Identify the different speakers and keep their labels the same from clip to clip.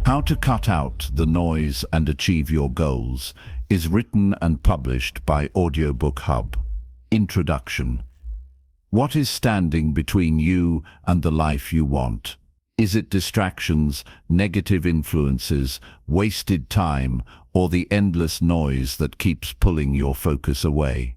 Speaker 1: How to Cut Out the Noise and Achieve Your Goals is written and published by Audiobook Hub. Introduction. What is standing between you and the life you want? Is it distractions, negative influences, wasted time, or the endless noise that keeps pulling your focus away?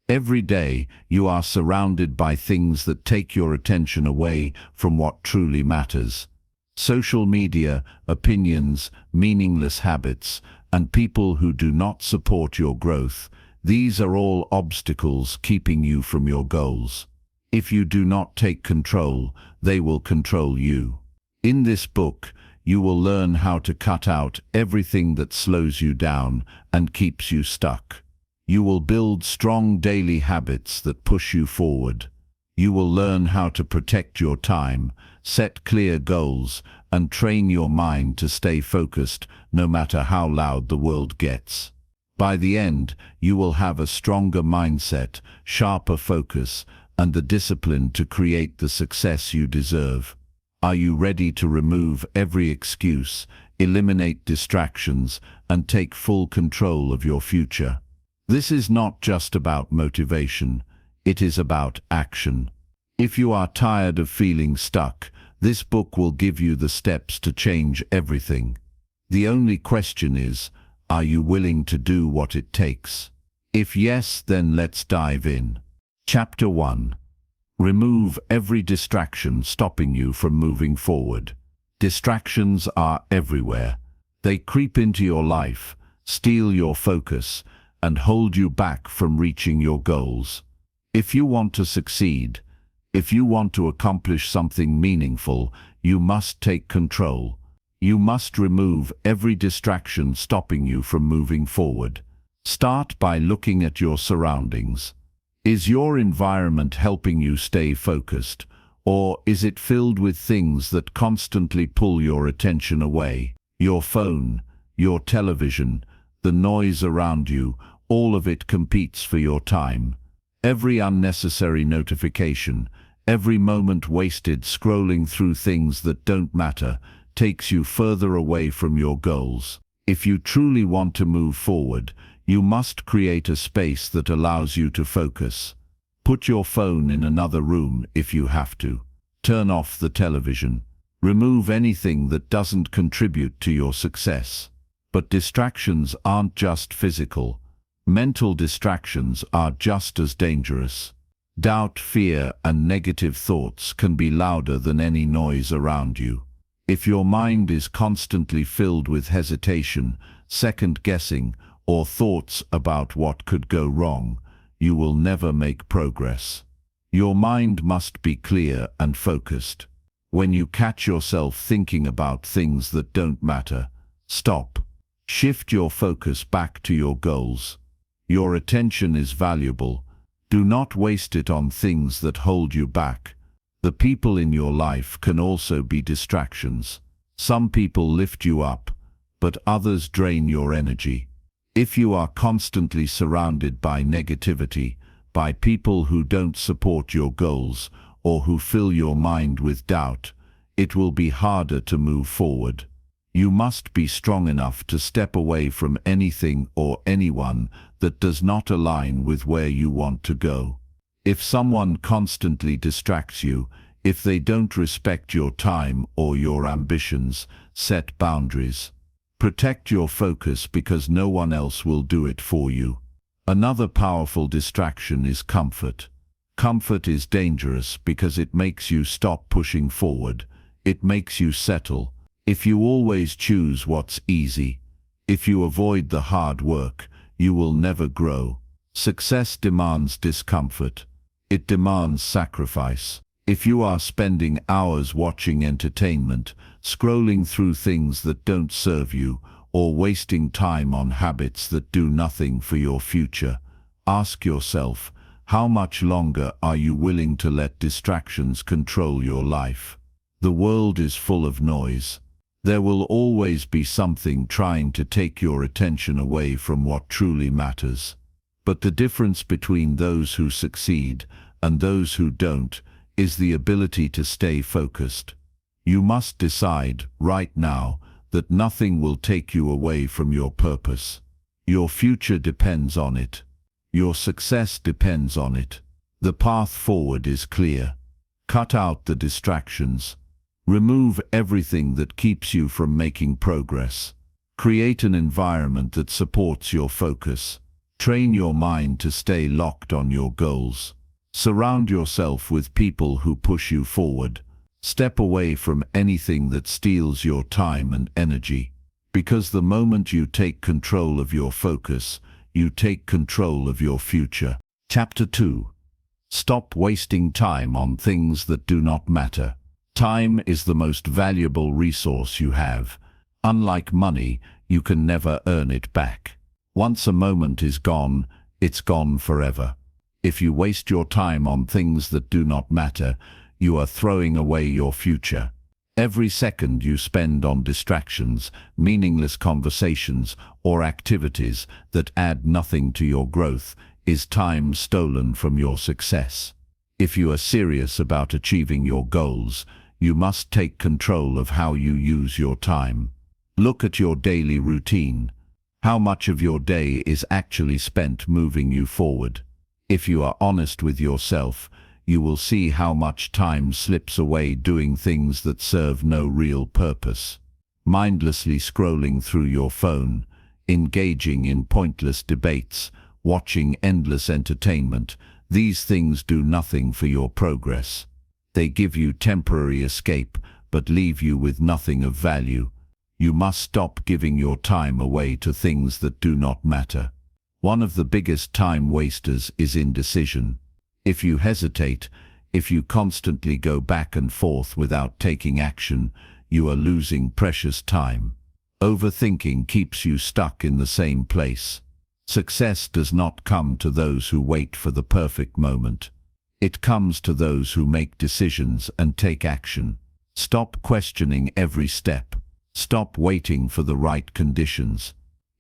Speaker 1: Every day, you are surrounded by things that take your attention away from what truly matters. Social media, opinions, meaningless habits, and people who do not support your growth, these are all obstacles keeping you from your goals. If you do not take control, they will control you. In this book, you will learn how to cut out everything that slows you down and keeps you stuck. You will build strong daily habits that push you forward. You will learn how to protect your time, set clear goals, and train your mind to stay focused no matter how loud the world gets. By the end, you will have a stronger mindset, sharper focus, and the discipline to create the success you deserve. Are you ready to remove every excuse, eliminate distractions, and take full control of your future? This is not just about motivation, it is about action. If you are tired of feeling stuck, this book will give you the steps to change everything. The only question is, are you willing to do what it takes? If yes, then let's dive in. Chapter 1. Remove every distraction stopping you from moving forward. Distractions are everywhere. They creep into your life, steal your focus, and hold you back from reaching your goals. If you want to succeed, if you want to accomplish something meaningful, you must take control. You must remove every distraction stopping you from moving forward. Start by looking at your surroundings. Is your environment helping you stay focused, or is it filled with things that constantly pull your attention away? Your phone, your television, the noise around you, all of it competes for your time. Every unnecessary notification, every moment wasted scrolling through things that don't matter, takes you further away from your goals. If you truly want to move forward, you must create a space that allows you to focus. Put your phone in another room if you have to. Turn off the television. Remove anything that doesn't contribute to your success. But distractions aren't just physical. Mental distractions are just as dangerous. Doubt, fear, and negative thoughts can be louder than any noise around you. If your mind is constantly filled with hesitation, second-guessing, or thoughts about what could go wrong, you will never make progress. Your mind must be clear and focused. When you catch yourself thinking about things that don't matter, stop. Shift your focus back to your goals. Your attention is valuable. Do not waste it on things that hold you back. The people in your life can also be distractions. Some people lift you up, but others drain your energy. If you are constantly surrounded by negativity, by people who don't support your goals, or who fill your mind with doubt, it will be harder to move forward. You must be strong enough to step away from anything or anyone that does not align with where you want to go. If someone constantly distracts you, if they don't respect your time or your ambitions, set boundaries. Protect your focus because no one else will do it for you. Another powerful distraction is comfort. Comfort is dangerous because it makes you stop pushing forward. It makes you settle. If you always choose what's easy, if you avoid the hard work, you will never grow. Success demands discomfort. It demands sacrifice. If you are spending hours watching entertainment, scrolling through things that don't serve you, or wasting time on habits that do nothing for your future, ask yourself, how much longer are you willing to let distractions control your life? The world is full of noise. There will always be something trying to take your attention away from what truly matters. But the difference between those who succeed and those who don't is the ability to stay focused. You must decide, right now, that nothing will take you away from your purpose. Your future depends on it. Your success depends on it. The path forward is clear. Cut out the distractions. Remove everything that keeps you from making progress. Create an environment that supports your focus. Train your mind to stay locked on your goals. Surround yourself with people who push you forward. Step away from anything that steals your time and energy. Because the moment you take control of your focus, you take control of your future. Chapter 2. Stop wasting time on things that do not matter. Time is the most valuable resource you have. Unlike money, you can never earn it back. Once a moment is gone, it's gone forever. If you waste your time on things that do not matter, you are throwing away your future. Every second you spend on distractions, meaningless conversations, or activities that add nothing to your growth is time stolen from your success. If you are serious about achieving your goals, you must take control of how you use your time. Look at your daily routine. How much of your day is actually spent moving you forward? If you are honest with yourself, you will see how much time slips away doing things that serve no real purpose. Mindlessly scrolling through your phone, engaging in pointless debates, watching endless entertainment, these things do nothing for your progress. They give you temporary escape, but leave you with nothing of value. You must stop giving your time away to things that do not matter. One of the biggest time wasters is indecision. If you hesitate, if you constantly go back and forth without taking action, you are losing precious time. Overthinking keeps you stuck in the same place. Success does not come to those who wait for the perfect moment. It comes to those who make decisions and take action. Stop questioning every step. Stop waiting for the right conditions.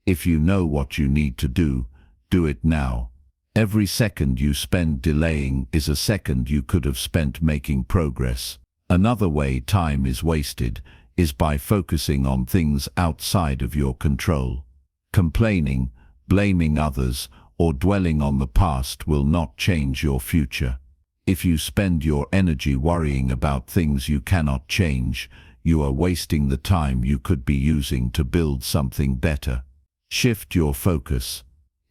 Speaker 1: If you know what you need to do, do it now. Every second you spend delaying is a second you could have spent making progress. Another way time is wasted is by focusing on things outside of your control. Complaining, blaming others, or dwelling on the past will not change your future. If you spend your energy worrying about things you cannot change, you are wasting the time you could be using to build something better. Shift your focus.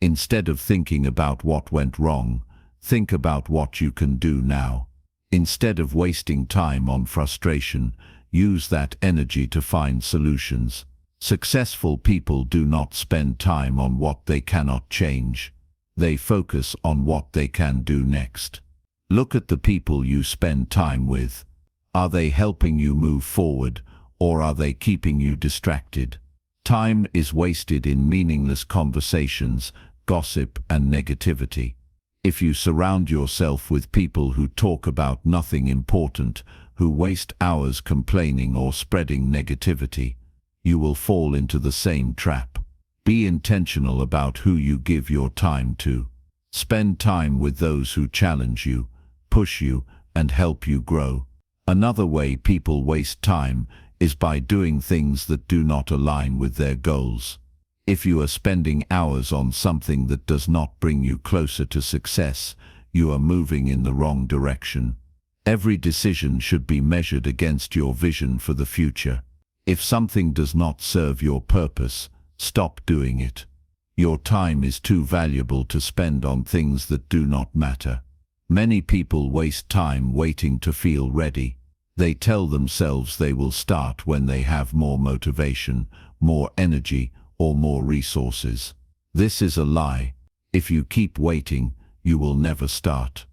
Speaker 1: Instead of thinking about what went wrong, think about what you can do now. Instead of wasting time on frustration, use that energy to find solutions. Successful people do not spend time on what they cannot change. They focus on what they can do next. Look at the people you spend time with. Are they helping you move forward, or are they keeping you distracted? Time is wasted in meaningless conversations, gossip, and negativity. If you surround yourself with people who talk about nothing important, who waste hours complaining or spreading negativity, you will fall into the same trap. Be intentional about who you give your time to. Spend time with those who challenge you, push you, and help you grow. Another way people waste time is by doing things that do not align with their goals. If you are spending hours on something that does not bring you closer to success, you are moving in the wrong direction. Every decision should be measured against your vision for the future. If something does not serve your purpose, stop doing it. Your time is too valuable to spend on things that do not matter. Many people waste time waiting to feel ready. They tell themselves they will start when they have more motivation, more energy, or more resources. This is a lie. If you keep waiting, you will never start.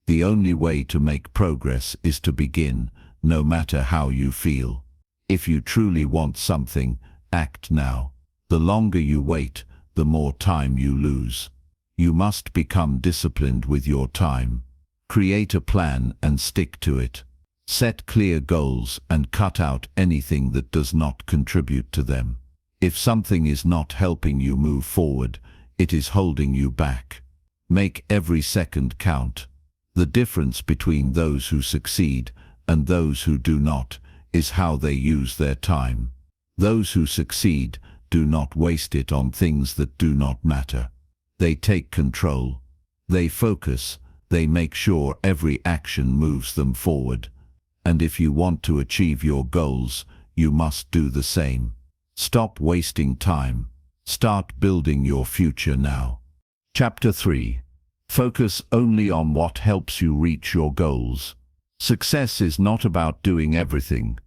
Speaker 1: The only way to make progress is to begin, no matter how you feel. If you truly want something, act now. The longer you wait, the more time you lose. You must become disciplined with your time. Create a plan and stick to it. Set clear goals and cut out anything that does not contribute to them. If something is not helping you move forward, it is holding you back. Make every second count. The difference between those who succeed and those who do not is how they use their time. Those who succeed do not waste it on things that do not matter. They take control. They focus. They make sure every action moves them forward. And if you want to achieve your goals, you must do the same. Stop wasting time. Start building your future now. Chapter 3. Focus only on what helps you reach your goals. Success is not about doing everything.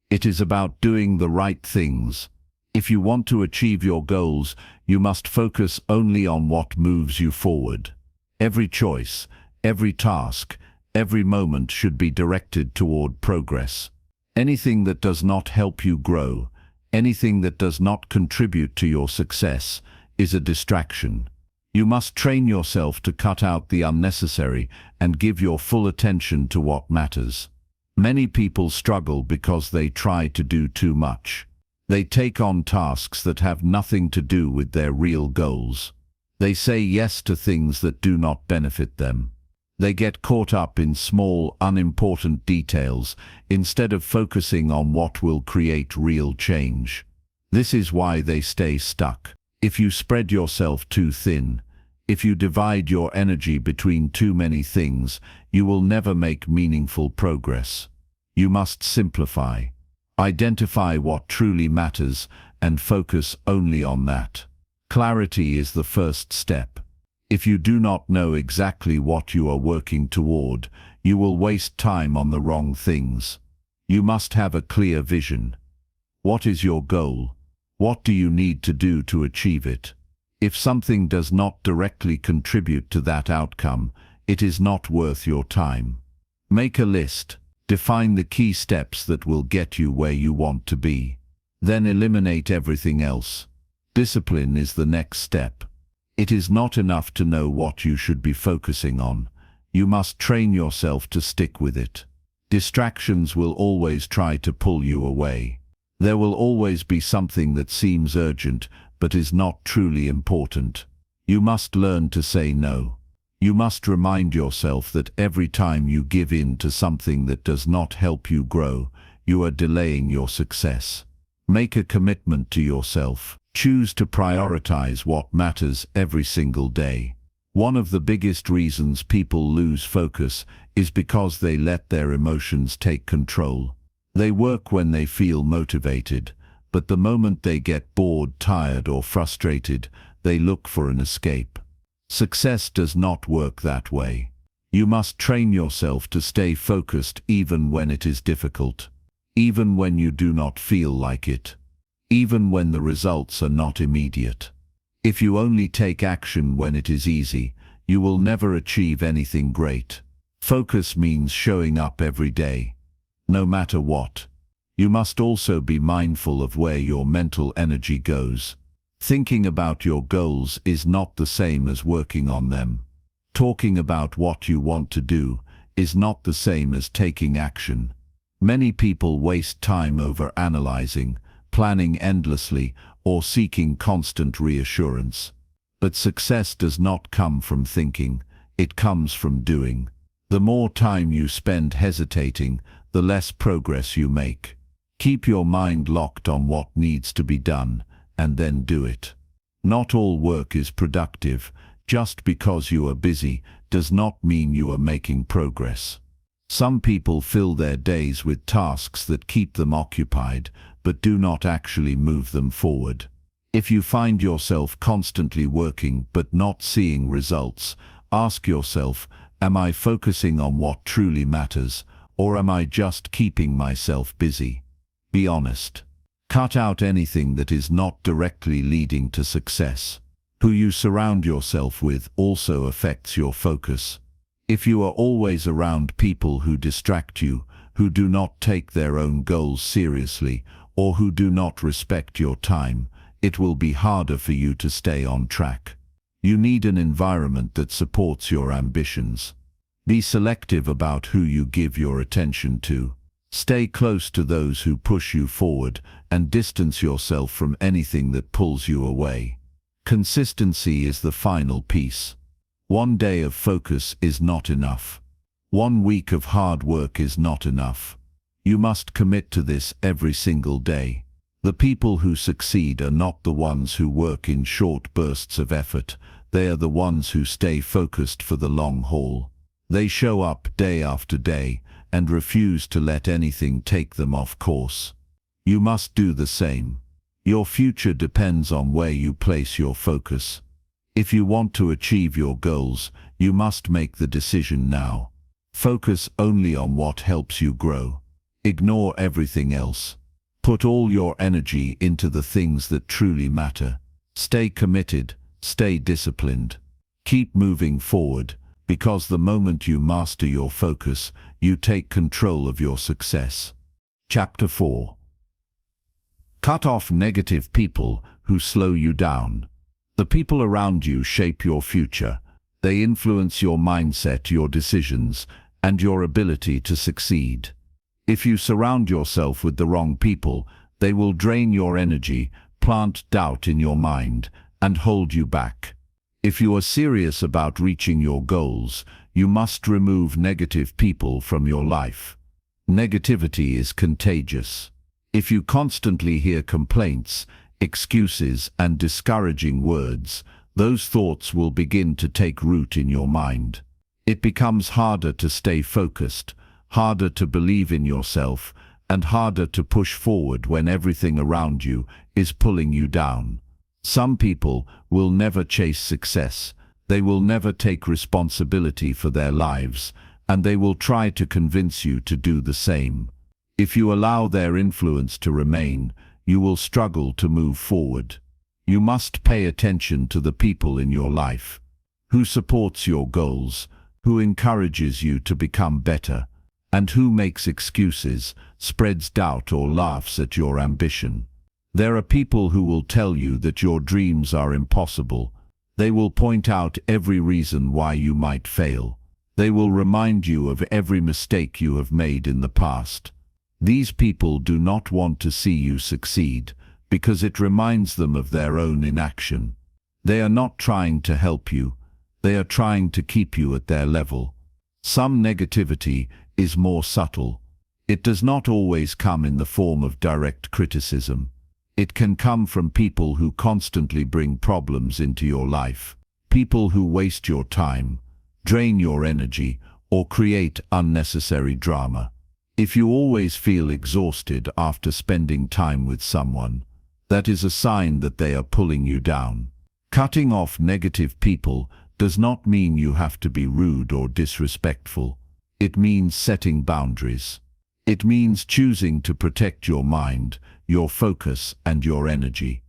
Speaker 1: It is about doing the right things. If you want to achieve your goals, you must focus only on what moves you forward. Every choice, every task, every moment should be directed toward progress. Anything that does not help you grow, anything that does not contribute to your success, is a distraction. You must train yourself to cut out the unnecessary and give your full attention to what matters. Many people struggle because they try to do too much. They take on tasks that have nothing to do with their real goals. They say yes to things that do not benefit them. They get caught up in small, unimportant details instead of focusing on what will create real change. This is why they stay stuck. If you spread yourself too thin, if you divide your energy between too many things, you will never make meaningful progress. You must simplify. Identify what truly matters and focus only on that. Clarity is the first step. If you do not know exactly what you are working toward, you will waste time on the wrong things. You must have a clear vision. What is your goal? What do you need to do to achieve it? If something does not directly contribute to that outcome, it is not worth your time. Make a list. Define the key steps that will get you where you want to be. Then eliminate everything else. Discipline is the next step. It is not enough to know what you should be focusing on. You must train yourself to stick with it. Distractions will always try to pull you away. There will always be something that seems urgent but is not truly important. You must learn to say no. You must remind yourself that every time you give in to something that does not help you grow, you are delaying your success. Make a commitment to yourself. Choose to prioritize what matters every single day. One of the biggest reasons people lose focus is because they let their emotions take control. They work when they feel motivated, but the moment they get bored, tired, or frustrated, they look for an escape. Success does not work that way. You must train yourself to stay focused even when it is difficult, even when you do not feel like it, even when the results are not immediate. If you only take action when it is easy, you will never achieve anything great. Focus means showing up every day, no matter what. You must also be mindful of where your mental energy goes. Thinking about your goals is not the same as working on them. Talking about what you want to do is not the same as taking action. Many people waste time over analyzing, planning endlessly, or seeking constant reassurance. But success does not come from thinking, it comes from doing. The more time you spend hesitating, the less progress you make. Keep your mind locked on what needs to be done, and then do it. Not all work is productive. Just because you are busy does not mean you are making progress. Some people fill their days with tasks that keep them occupied, but do not actually move them forward. If you find yourself constantly working but not seeing results, ask yourself, am I focusing on what truly matters, or am I just keeping myself busy? Be honest. Cut out anything that is not directly leading to success. Who you surround yourself with also affects your focus. If you are always around people who distract you, who do not take their own goals seriously, or who do not respect your time, it will be harder for you to stay on track. You need an environment that supports your ambitions. Be selective about who you give your attention to. Stay close to those who push you forward and distance yourself from anything that pulls you away. Consistency is the final piece. One day of focus is not enough. 1 week of hard work is not enough. You must commit to this every single day. The people who succeed are not the ones who work in short bursts of effort. They are the ones who stay focused for the long haul. They show up day after day and refuse to let anything take them off course. You must do the same. Your future depends on where you place your focus. If you want to achieve your goals, you must make the decision now. Focus only on what helps you grow. Ignore everything else. Put all your energy into the things that truly matter. Stay committed, stay disciplined. Keep moving forward, because the moment you master your focus, you take control of your success. Chapter 4. Cut off negative people who slow you down. The people around you shape your future. They influence your mindset, your decisions, and your ability to succeed. If you surround yourself with the wrong people, they will drain your energy, plant doubt in your mind, and hold you back. If you are serious about reaching your goals, you must remove negative people from your life. Negativity is contagious. If you constantly hear complaints, excuses, and discouraging words, those thoughts will begin to take root in your mind. It becomes harder to stay focused, harder to believe in yourself, and harder to push forward when everything around you is pulling you down. Some people will never chase success. They will never take responsibility for their lives, and they will try to convince you to do the same. If you allow their influence to remain, you will struggle to move forward. You must pay attention to the people in your life. Who supports your goals, who encourages you to become better, and who makes excuses, spreads doubt, or laughs at your ambition. There are people who will tell you that your dreams are impossible. They will point out every reason why you might fail. They will remind you of every mistake you have made in the past. These people do not want to see you succeed, because it reminds them of their own inaction. They are not trying to help you. They are trying to keep you at their level. Some negativity is more subtle. It does not always come in the form of direct criticism. It can come from people who constantly bring problems into your life. People who waste your time, drain your energy, or create unnecessary drama. If you always feel exhausted after spending time with someone, that is a sign that they are pulling you down. Cutting off negative people does not mean you have to be rude or disrespectful. It means setting boundaries. It means choosing to protect your mind, your focus, and your energy.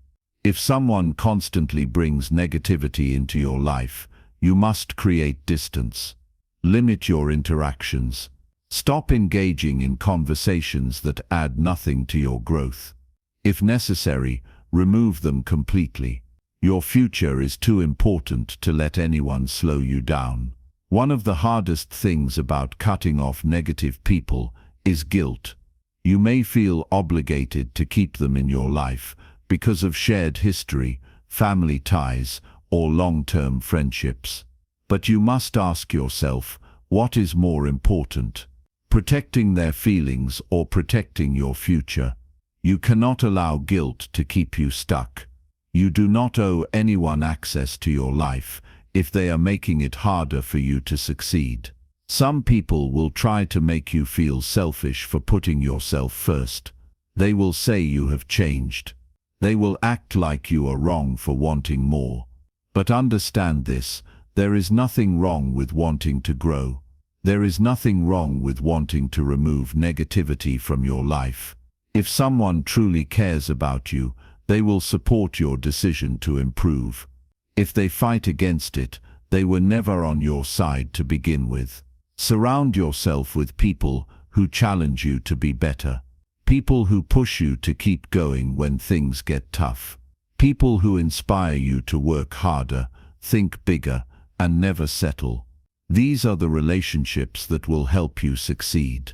Speaker 1: If someone constantly brings negativity into your life, you must create distance. Limit your interactions. Stop engaging in conversations that add nothing to your growth. If necessary, remove them completely. Your future is too important to let anyone slow you down. One of the hardest things about cutting off negative people is guilt. You may feel obligated to keep them in your life because of shared history, family ties, or long-term friendships. But you must ask yourself, what is more important? Protecting their feelings or protecting your future? You cannot allow guilt to keep you stuck. You do not owe anyone access to your life if they are making it harder for you to succeed. Some people will try to make you feel selfish for putting yourself first. They will say you have changed. They will act like you are wrong for wanting more. But understand this, there is nothing wrong with wanting to grow. There is nothing wrong with wanting to remove negativity from your life. If someone truly cares about you, they will support your decision to improve. If they fight against it, they were never on your side to begin with. Surround yourself with people who challenge you to be better. People who push you to keep going when things get tough. People who inspire you to work harder, think bigger, and never settle. These are the relationships that will help you succeed.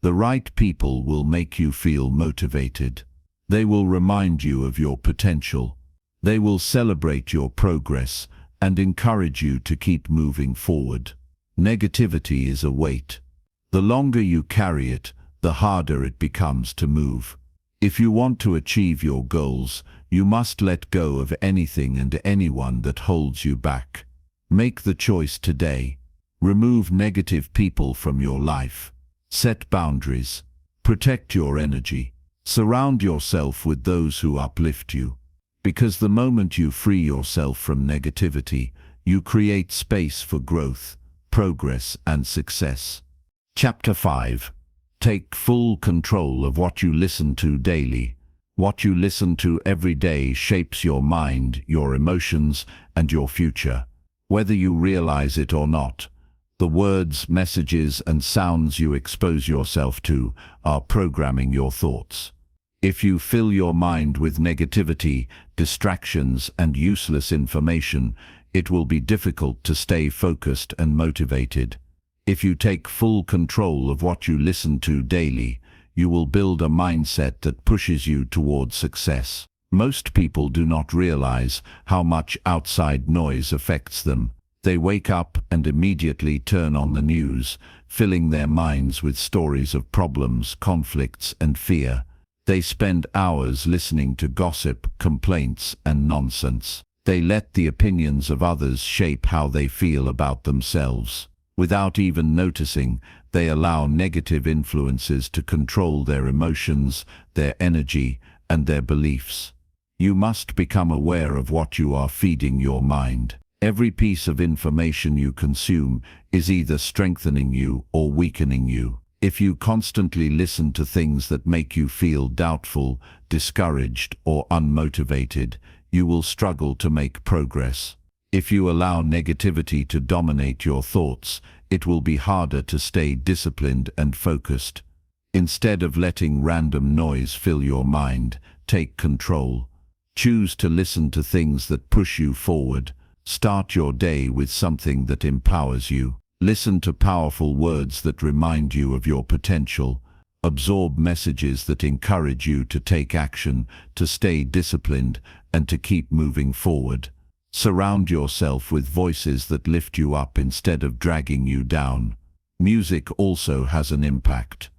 Speaker 1: The right people will make you feel motivated. They will remind you of your potential. They will celebrate your progress and encourage you to keep moving forward. Negativity is a weight. The longer you carry it, the harder it becomes to move. If you want to achieve your goals, you must let go of anything and anyone that holds you back. Make the choice today. Remove negative people from your life. Set boundaries. Protect your energy. Surround yourself with those who uplift you. Because the moment you free yourself from negativity, you create space for growth, progress, and success. Chapter 5. Take full control of what you listen to daily. What you listen to every day shapes your mind, your emotions, and your future. Whether you realize it or not, the words, messages, and sounds you expose yourself to are programming your thoughts. If you fill your mind with negativity, distractions, and useless information, it will be difficult to stay focused and motivated. If you take full control of what you listen to daily, you will build a mindset that pushes you towards success. Most people do not realize how much outside noise affects them. They wake up and immediately turn on the news, filling their minds with stories of problems, conflicts, and fear. They spend hours listening to gossip, complaints, and nonsense. They let the opinions of others shape how they feel about themselves. Without even noticing, they allow negative influences to control their emotions, their energy, and their beliefs. You must become aware of what you are feeding your mind. Every piece of information you consume is either strengthening you or weakening you. If you constantly listen to things that make you feel doubtful, discouraged, or unmotivated, you will struggle to make progress. If you allow negativity to dominate your thoughts, it will be harder to stay disciplined and focused. Instead of letting random noise fill your mind, take control. Choose to listen to things that push you forward. Start your day with something that empowers you. Listen to powerful words that remind you of your potential. Absorb messages that encourage you to take action, to stay disciplined, and to keep moving forward. Surround yourself with voices that lift you up instead of dragging you down. Music also has an impact.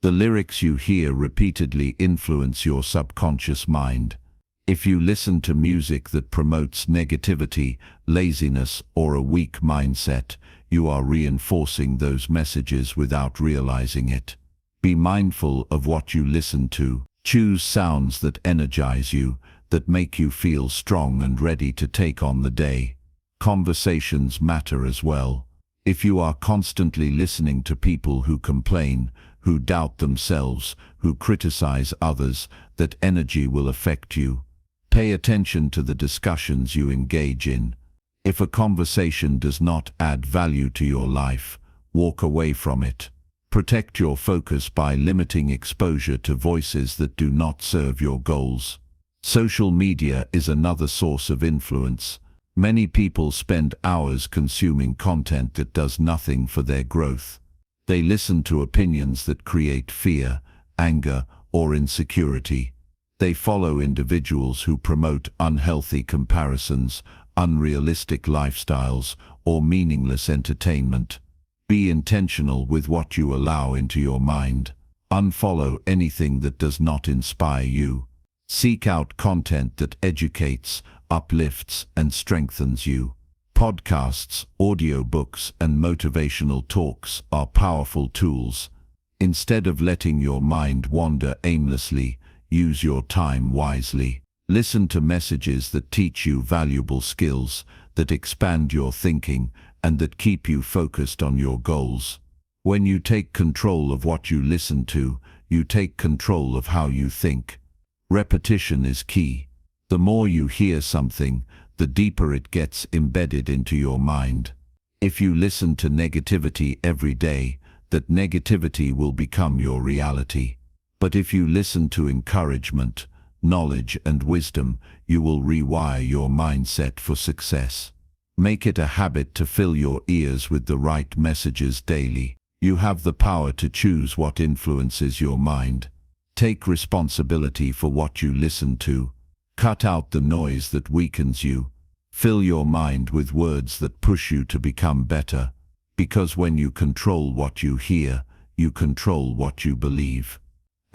Speaker 1: The lyrics you hear repeatedly influence your subconscious mind. If you listen to music that promotes negativity, laziness, or a weak mindset, you are reinforcing those messages without realizing it. Be mindful of what you listen to. Choose sounds that energize you, that make you feel strong and ready to take on the day. Conversations matter as well. If you are constantly listening to people who complain, who doubt themselves, who criticize others, that energy will affect you. Pay attention to the discussions you engage in. If a conversation does not add value to your life, walk away from it. Protect your focus by limiting exposure to voices that do not serve your goals. Social media is another source of influence. Many people spend hours consuming content that does nothing for their growth. They listen to opinions that create fear, anger, or insecurity. They follow individuals who promote unhealthy comparisons, unrealistic lifestyles, or meaningless entertainment. Be intentional with what you allow into your mind. Unfollow anything that does not inspire you. Seek out content that educates, uplifts, and strengthens you. Podcasts, audiobooks, and motivational talks are powerful tools. Instead of letting your mind wander aimlessly, use your time wisely. Listen to messages that teach you valuable skills, that expand your thinking, and that keep you focused on your goals. When you take control of what you listen to, you take control of how you think. Repetition is key. The more you hear something, the deeper it gets embedded into your mind. If you listen to negativity every day, that negativity will become your reality. But if you listen to encouragement, knowledge, and wisdom, you will rewire your mindset for success. Make it a habit to fill your ears with the right messages daily. You have the power to choose what influences your mind. Take responsibility for what you listen to. Cut out the noise that weakens you. Fill your mind with words that push you to become better. Because when you control what you hear, you control what you believe.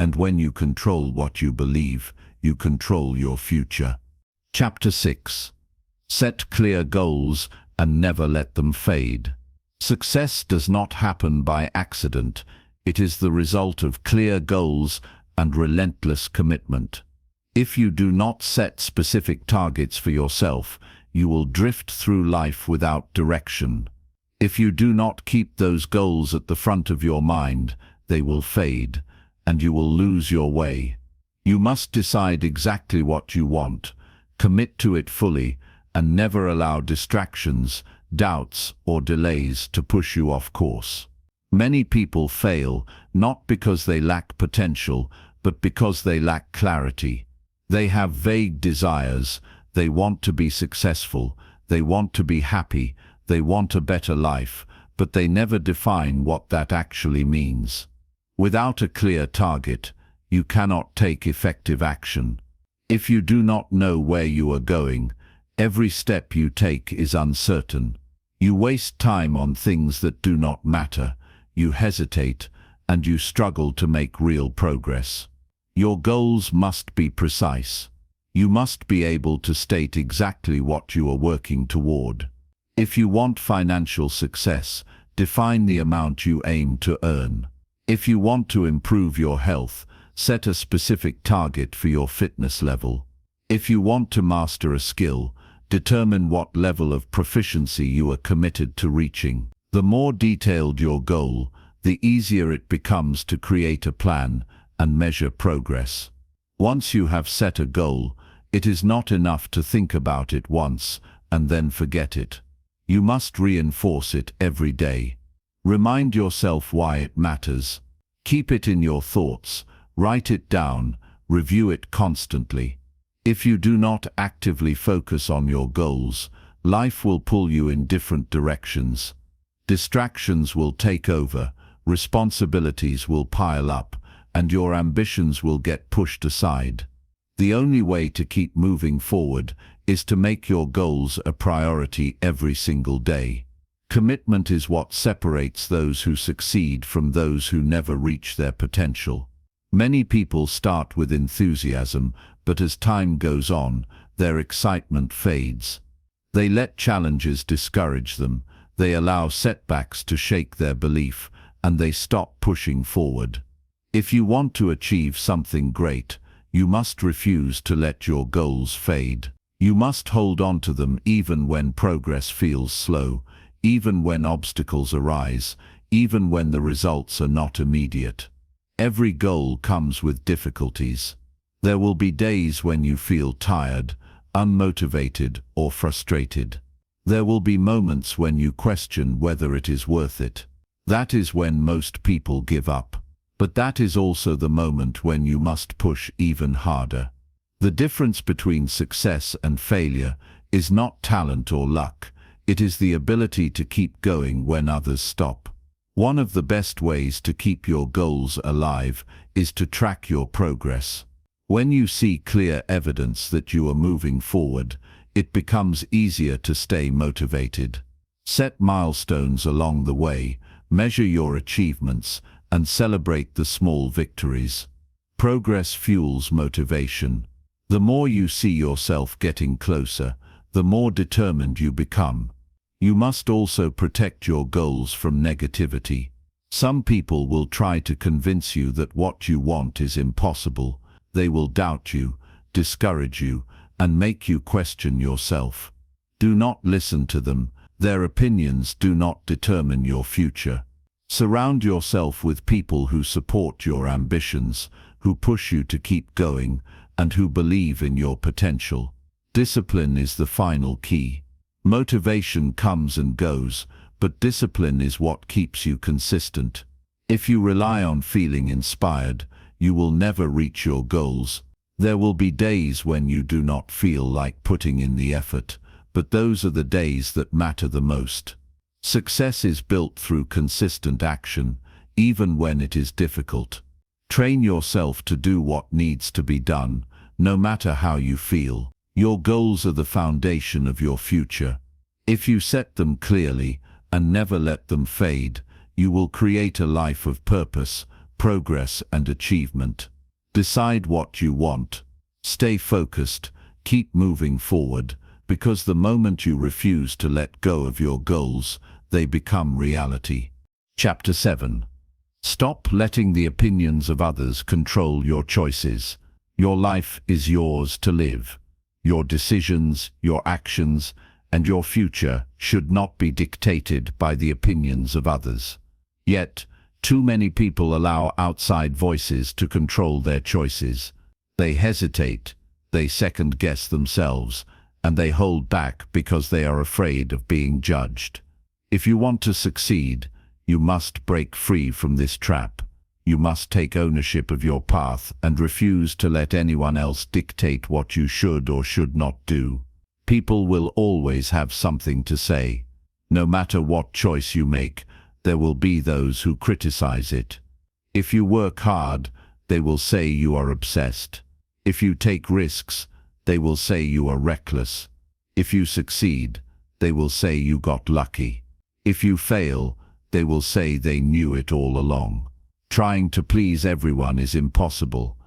Speaker 1: And when you control what you believe, you control your future. Chapter 6. Set clear goals and never let them fade. Success does not happen by accident. It is the result of clear goals and relentless commitment. If you do not set specific targets for yourself, you will drift through life without direction. If you do not keep those goals at the front of your mind, they will fade, and you will lose your way. You must decide exactly what you want, commit to it fully, and never allow distractions, doubts, or delays to push you off course. Many people fail not because they lack potential, but because they lack clarity. They have vague desires. They want to be successful, they want to be happy, they want a better life, but they never define what that actually means. Without a clear target, you cannot take effective action. If you do not know where you are going, every step you take is uncertain. You waste time on things that do not matter, you hesitate, and you struggle to make real progress. Your goals must be precise. You must be able to state exactly what you are working toward. If you want financial success, define the amount you aim to earn. If you want to improve your health, set a specific target for your fitness level. If you want to master a skill, determine what level of proficiency you are committed to reaching. The more detailed your goal, the easier it becomes to create a plan and measure progress. Once you have set a goal, it is not enough to think about it once and then forget it. You must reinforce it every day. Remind yourself why it matters. Keep it in your thoughts, write it down, review it constantly. If you do not actively focus on your goals, life will pull you in different directions. Distractions will take over, responsibilities will pile up, and your ambitions will get pushed aside. The only way to keep moving forward is to make your goals a priority every single day. Commitment is what separates those who succeed from those who never reach their potential. Many people start with enthusiasm, but as time goes on, their excitement fades. They let challenges discourage them, they allow setbacks to shake their belief, and they stop pushing forward. If you want to achieve something great, you must refuse to let your goals fade. You must hold on to them even when progress feels slow, even when obstacles arise, even when the results are not immediate. Every goal comes with difficulties. There will be days when you feel tired, unmotivated, or frustrated. There will be moments when you question whether it is worth it. That is when most people give up. But that is also the moment when you must push even harder. The difference between success and failure is not talent or luck. It is the ability to keep going when others stop. One of the best ways to keep your goals alive is to track your progress. When you see clear evidence that you are moving forward, it becomes easier to stay motivated. Set milestones along the way, measure your achievements, and celebrate the small victories. Progress fuels motivation. The more you see yourself getting closer, the more determined you become. You must also protect your goals from negativity. Some people will try to convince you that what you want is impossible. They will doubt you, discourage you, and make you question yourself. Do not listen to them. Their opinions do not determine your future. Surround yourself with people who support your ambitions, who push you to keep going, and who believe in your potential. Discipline is the final key. Motivation comes and goes, but discipline is what keeps you consistent. If you rely on feeling inspired, you will never reach your goals. There will be days when you do not feel like putting in the effort, but those are the days that matter the most. Success is built through consistent action, even when it is difficult. Train yourself to do what needs to be done, no matter how you feel. Your goals are the foundation of your future. If you set them clearly and never let them fade, you will create a life of purpose, progress and achievement. Decide what you want. Stay focused, keep moving forward, because the moment you refuse to let go of your goals, they become reality. Chapter 7. Stop letting the opinions of others control your choices. Your life is yours to live. Your decisions, your actions, and your future should not be dictated by the opinions of others. Yet, too many people allow outside voices to control their choices. They hesitate, they second-guess themselves, and they hold back because they are afraid of being judged. If you want to succeed, you must break free from this trap. You must take ownership of your path and refuse to let anyone else dictate what you should or should not do. People will always have something to say. No matter what choice you make, there will be those who criticize it. If you work hard, they will say you are obsessed. If you take risks, they will say you are reckless. If you succeed, they will say you got lucky. If you fail, they will say they knew it all along. Trying to please everyone is impossible,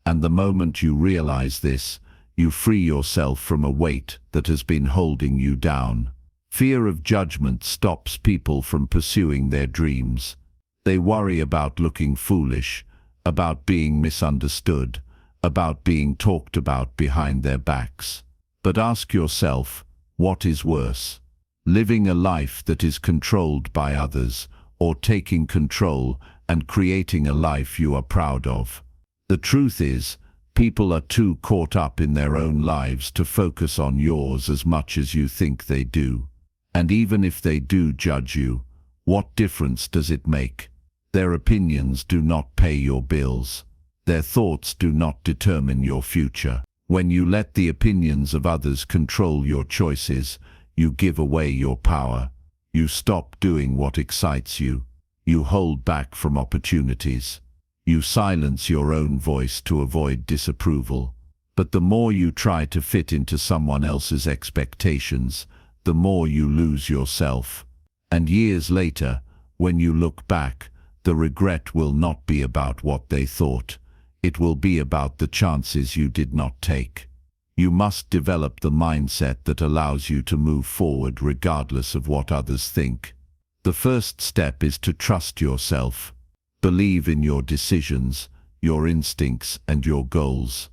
Speaker 1: and the moment you realize this, you free yourself from a weight that has been holding you down. Fear of judgment stops people from pursuing their dreams. They worry about looking foolish, about being misunderstood, about being talked about behind their backs. But ask yourself, what is worse? Living a life that is controlled by others, or taking control and creating a life you are proud of? The truth is, people are too caught up in their own lives to focus on yours as much as you think they do. And even if they do judge you, what difference does it make? Their opinions do not pay your bills. Their thoughts do not determine your future. When you let the opinions of others control your choices, you give away your power. You stop doing what excites you. You hold back from opportunities. You silence your own voice to avoid disapproval. But the more you try to fit into someone else's expectations, the more you lose yourself. And years later, when you look back, the regret will not be about what they thought. It will be about the chances you did not take. You must develop the mindset that allows you to move forward regardless of what others think. The first step is to trust yourself. Believe in your decisions, your instincts, and your goals.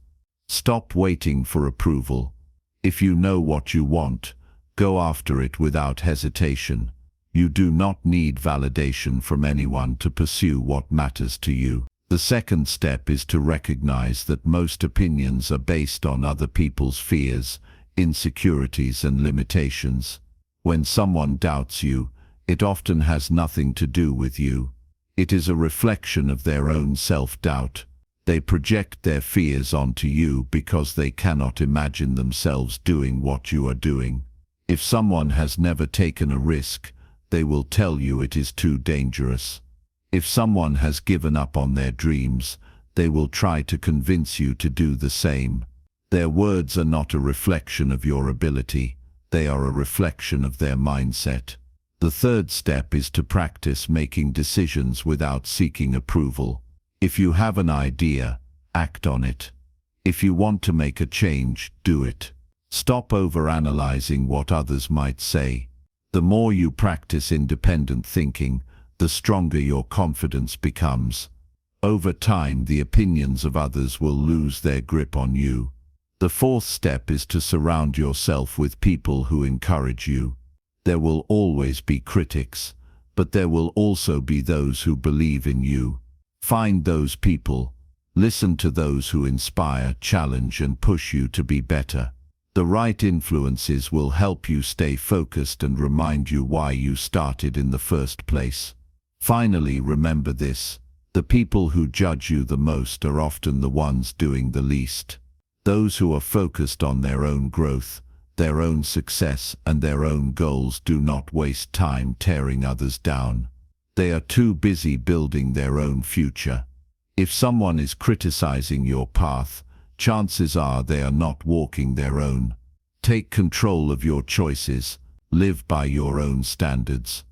Speaker 1: Stop waiting for approval. If you know what you want, go after it without hesitation. You do not need validation from anyone to pursue what matters to you. The second step is to recognize that most opinions are based on other people's fears, insecurities, and limitations. When someone doubts you, it often has nothing to do with you. It is a reflection of their own self-doubt. They project their fears onto you because they cannot imagine themselves doing what you are doing. If someone has never taken a risk, they will tell you it is too dangerous. If someone has given up on their dreams, they will try to convince you to do the same. Their words are not a reflection of your ability, they are a reflection of their mindset. The third step is to practice making decisions without seeking approval. If you have an idea, act on it. If you want to make a change, do it. Stop overanalyzing what others might say. The more you practice independent thinking, the stronger your confidence becomes. Over time, the opinions of others will lose their grip on you. The fourth step is to surround yourself with people who encourage you. There will always be critics, but there will also be those who believe in you. Find those people. Listen to those who inspire, challenge, and push you to be better. The right influences will help you stay focused and remind you why you started in the first place. Finally, remember this: the people who judge you the most are often the ones doing the least. Those who are focused on their own growth, their own success, and their own goals do not waste time tearing others down. They are too busy building their own future. If someone is criticizing your path, chances are they are not walking their own. Take control of your choices. Live by your own standards.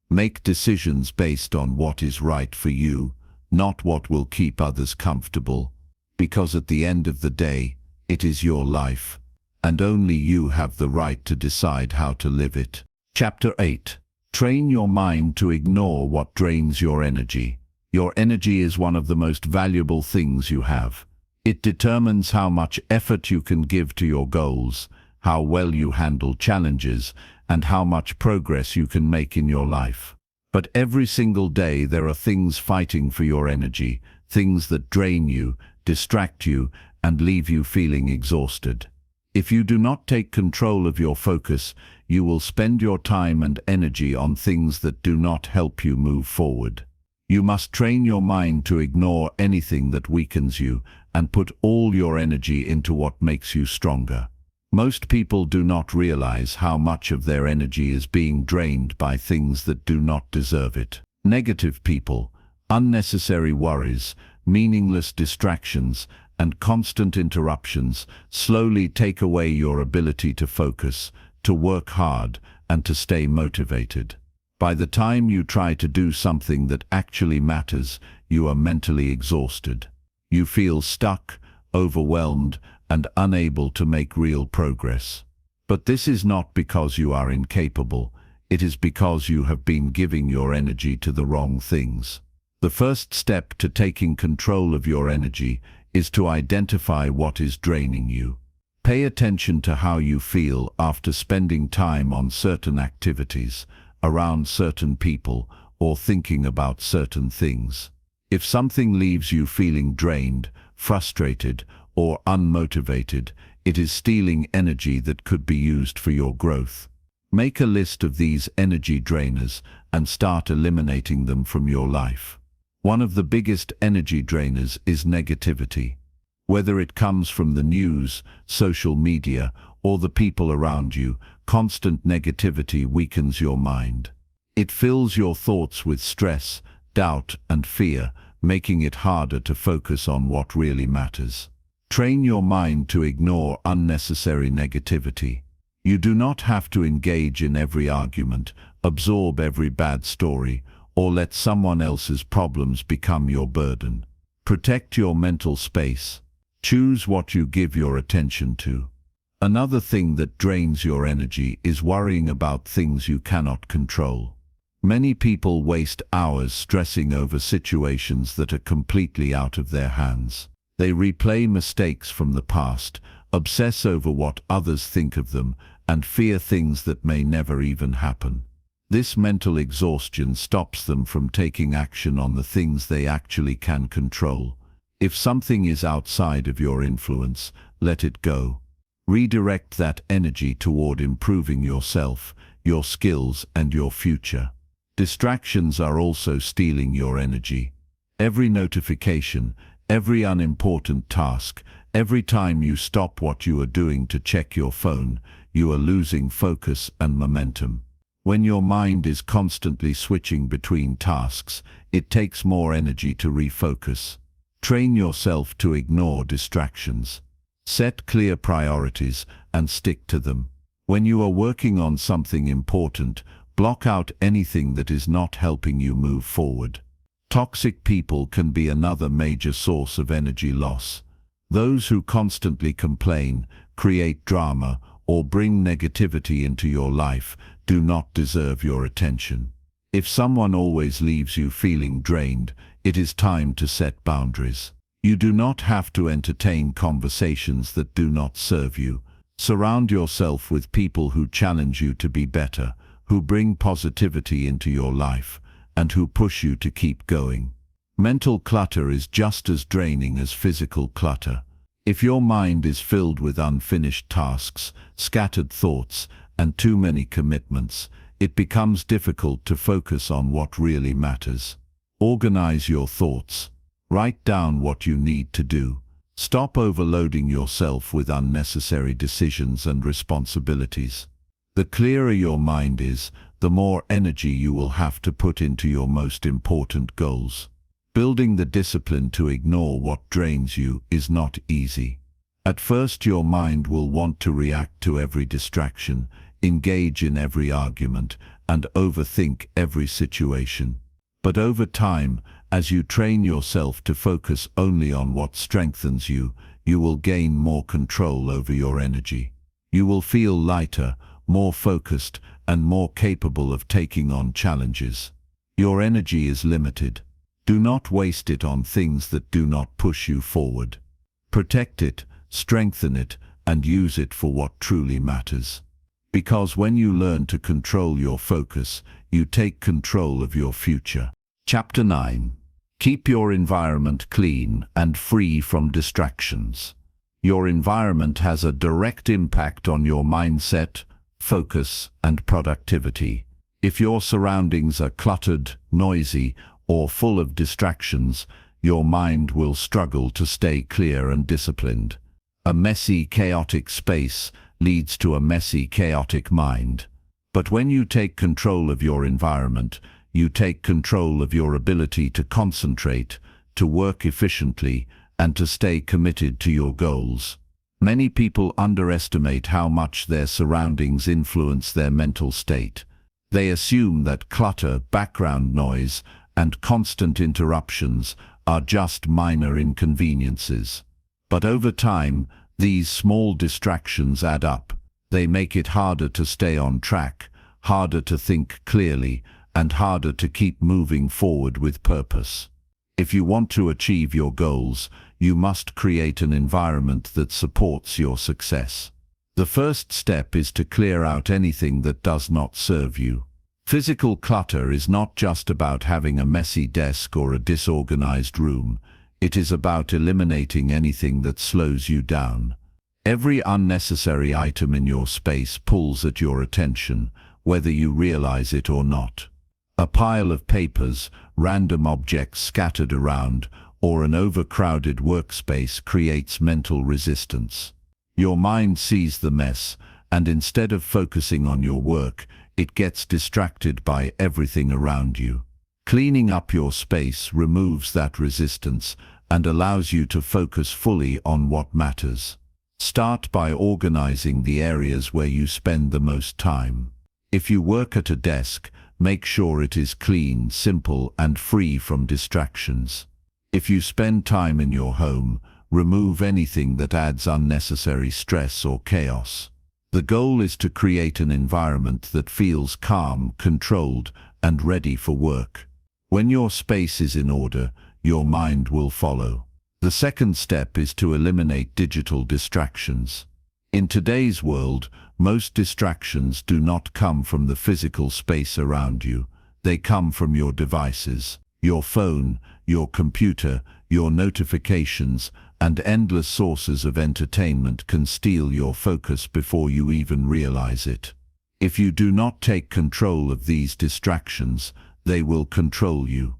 Speaker 1: Make decisions based on what is right for you, not what will keep others comfortable, because at the end of the day, it is your life, and only you have the right to decide how to live it. Chapter 8. Train your mind to ignore what drains your energy. Your energy is one of the most valuable things you have. It determines how much effort you can give to your goals, how well you handle challenges, and how much progress you can make in your life. But every single day there are things fighting for your energy, things that drain you, distract you, and leave you feeling exhausted. If you do not take control of your focus, you will spend your time and energy on things that do not help you move forward. You must train your mind to ignore anything that weakens you and put all your energy into what makes you stronger. Most people do not realize how much of their energy is being drained by things that do not deserve it. Negative people, unnecessary worries, meaningless distractions, and constant interruptions slowly take away your ability to focus, to work hard, and to stay motivated. By the time you try to do something that actually matters, you are mentally exhausted. You feel stuck, overwhelmed, and unable to make real progress. But this is not because you are incapable, it is because you have been giving your energy to the wrong things. The first step to taking control of your energy is to identify what is draining you. Pay attention to how you feel after spending time on certain activities, around certain people, or thinking about certain things. If something leaves you feeling drained, frustrated, or unmotivated, it is stealing energy that could be used for your growth. Make a list of these energy drainers and start eliminating them from your life. One of the biggest energy drainers is negativity. Whether it comes from the news, social media, or the people around you, constant negativity weakens your mind. It fills your thoughts with stress, doubt, and fear, making it harder to focus on what really matters. Train your mind to ignore unnecessary negativity. You do not have to engage in every argument, absorb every bad story, or let someone else's problems become your burden. Protect your mental space. Choose what you give your attention to. Another thing that drains your energy is worrying about things you cannot control. Many people waste hours stressing over situations that are completely out of their hands. They replay mistakes from the past, obsess over what others think of them, and fear things that may never even happen. This mental exhaustion stops them from taking action on the things they actually can control. If something is outside of your influence, let it go. Redirect that energy toward improving yourself, your skills, and your future. Distractions are also stealing your energy. Every notification, every unimportant task, every time you stop what you are doing to check your phone, you are losing focus and momentum. When your mind is constantly switching between tasks, it takes more energy to refocus. Train yourself to ignore distractions. Set clear priorities and stick to them. When you are working on something important, block out anything that is not helping you move forward. Toxic people can be another major source of energy loss. Those who constantly complain, create drama, or bring negativity into your life do not deserve your attention. If someone always leaves you feeling drained, it is time to set boundaries. You do not have to entertain conversations that do not serve you. Surround yourself with people who challenge you to be better, who bring positivity into your life, and who push you to keep going. Mental clutter is just as draining as physical clutter. If your mind is filled with unfinished tasks, scattered thoughts, and too many commitments, it becomes difficult to focus on what really matters. Organize your thoughts. Write down what you need to do. Stop overloading yourself with unnecessary decisions and responsibilities. The clearer your mind is, the more energy you will have to put into your most important goals. Building the discipline to ignore what drains you is not easy. At first your mind will want to react to every distraction, engage in every argument, and overthink every situation. But over time, As you train yourself to focus only on what strengthens you, you will gain more control over your energy. You will feel lighter, more focused, and more capable of taking on challenges. Your energy is limited. Do not waste it on things that do not push you forward. Protect it, strengthen it, and use it for what truly matters. Because when you learn to control your focus, you take control of your future. Chapter 9. Keep your environment clean and free from distractions. Your environment has a direct impact on your mindset, focus, and productivity. If your surroundings are cluttered, noisy, or full of distractions, your mind will struggle to stay clear and disciplined. A messy, chaotic space leads to a messy, chaotic mind. But when you take control of your environment, you take control of your ability to concentrate, to work efficiently, and to stay committed to your goals. Many people underestimate how much their surroundings influence their mental state. They assume that clutter, background noise, and constant interruptions are just minor inconveniences. But over time, these small distractions add up. They make it harder to stay on track, harder to think clearly, and harder to keep moving forward with purpose. If you want to achieve your goals, you must create an environment that supports your success. The first step is to clear out anything that does not serve you. Physical clutter is not just about having a messy desk or a disorganized room. It is about eliminating anything that slows you down. Every unnecessary item in your space pulls at your attention, whether you realize it or not. A pile of papers, random objects scattered around, or an overcrowded workspace creates mental resistance. Your mind sees the mess, and instead of focusing on your work, it gets distracted by everything around you. Cleaning up your space removes that resistance and allows you to focus fully on what matters. Start by organizing the areas where you spend the most time. If you work at a desk, make sure it is clean, simple, and free from distractions. If you spend time in your home, remove anything that adds unnecessary stress or chaos. The goal is to create an environment that feels calm, controlled, and ready for work. When your space is in order, your mind will follow. The second step is to eliminate digital distractions. In today's world, most distractions do not come from the physical space around you. They come from your devices, your phone, your computer, your notifications, and endless sources of entertainment can steal your focus before you even realize it. If you do not take control of these distractions, they will control you.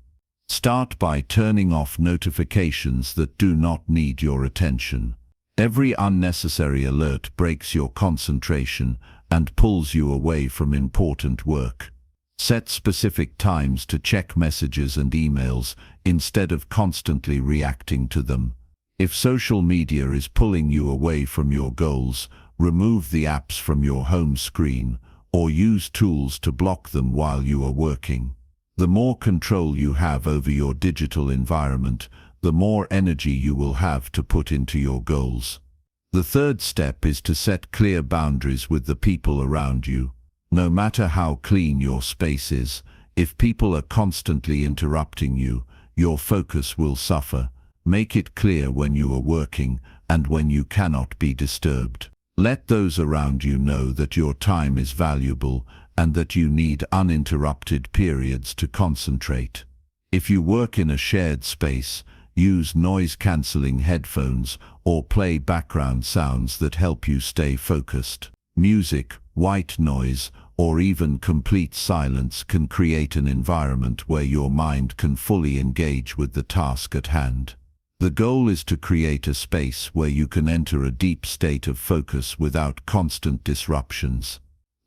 Speaker 1: Start by turning off notifications that do not need your attention. Every unnecessary alert breaks your concentration and pulls you away from important work. Set specific times to check messages and emails instead of constantly reacting to them. If social media is pulling you away from your goals, remove the apps from your home screen or use tools to block them while you are working. The more control you have over your digital environment, the more energy you will have to put into your goals. The third step is to set clear boundaries with the people around you. No matter how clean your space is, if people are constantly interrupting you, your focus will suffer. Make it clear when you are working and when you cannot be disturbed. Let those around you know that your time is valuable and that you need uninterrupted periods to concentrate. If you work in a shared space, use noise-canceling headphones or play background sounds that help you stay focused. Music, white noise, or even complete silence can create an environment where your mind can fully engage with the task at hand. The goal is to create a space where you can enter a deep state of focus without constant disruptions.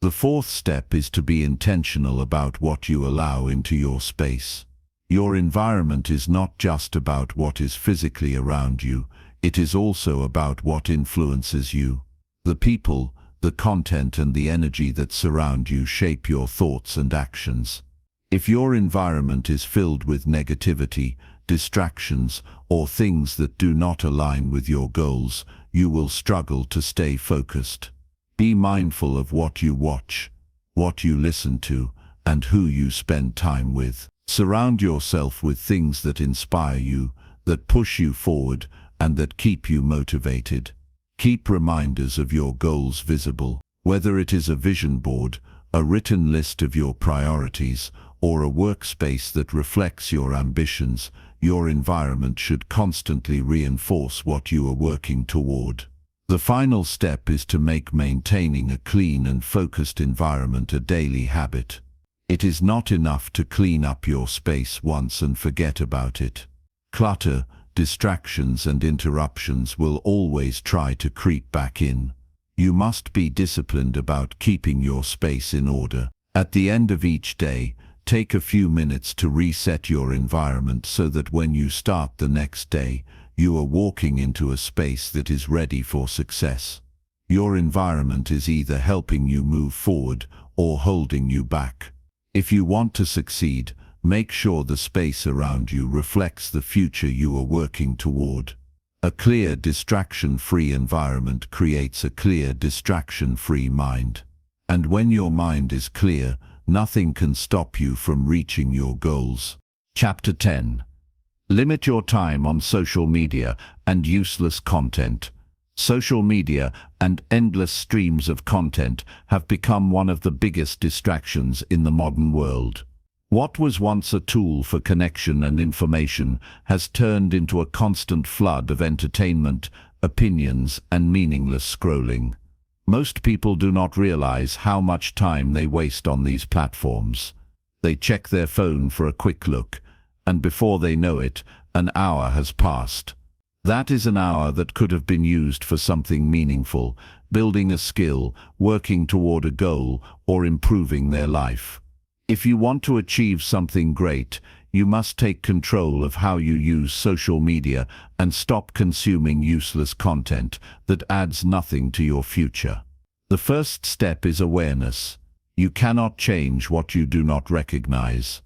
Speaker 1: The fourth step is to be intentional about what you allow into your space. Your environment is not just about what is physically around you, it is also about what influences you. The people, the content and the energy that surround you shape your thoughts and actions. If your environment is filled with negativity, distractions, or things that do not align with your goals, you will struggle to stay focused. Be mindful of what you watch, what you listen to, and who you spend time with. Surround yourself with things that inspire you, that push you forward, and that keep you motivated. Keep reminders of your goals visible, whether it is a vision board, a written list of your priorities, or a workspace that reflects your ambitions. Your environment should constantly reinforce what you are working toward. The final step is to make maintaining a clean and focused environment a daily habit. It is not enough to clean up your space once and forget about it. Clutter, distractions and interruptions will always try to creep back in. You must be disciplined about keeping your space in order. At the end of each day, take a few minutes to reset your environment so that when you start the next day, you are walking into a space that is ready for success. Your environment is either helping you move forward or holding you back. If you want to succeed, make sure the space around you reflects the future you are working toward. A clear, distraction-free environment creates a clear, distraction-free mind. And when your mind is clear, nothing can stop you from reaching your goals. Chapter 10. Limit your time on social media and useless content. Social media and endless streams of content have become one of the biggest distractions in the modern world. What was once a tool for connection and information has turned into a constant flood of entertainment, opinions, and meaningless scrolling. Most people do not realize how much time they waste on these platforms. They check their phone for a quick look, and before they know it, an hour has passed. That is an hour that could have been used for something meaningful, building a skill, working toward a goal, or improving their life. If you want to achieve something great, you must take control of how you use social media and stop consuming useless content that adds nothing to your future. The first step is awareness. You cannot change what you do not recognize.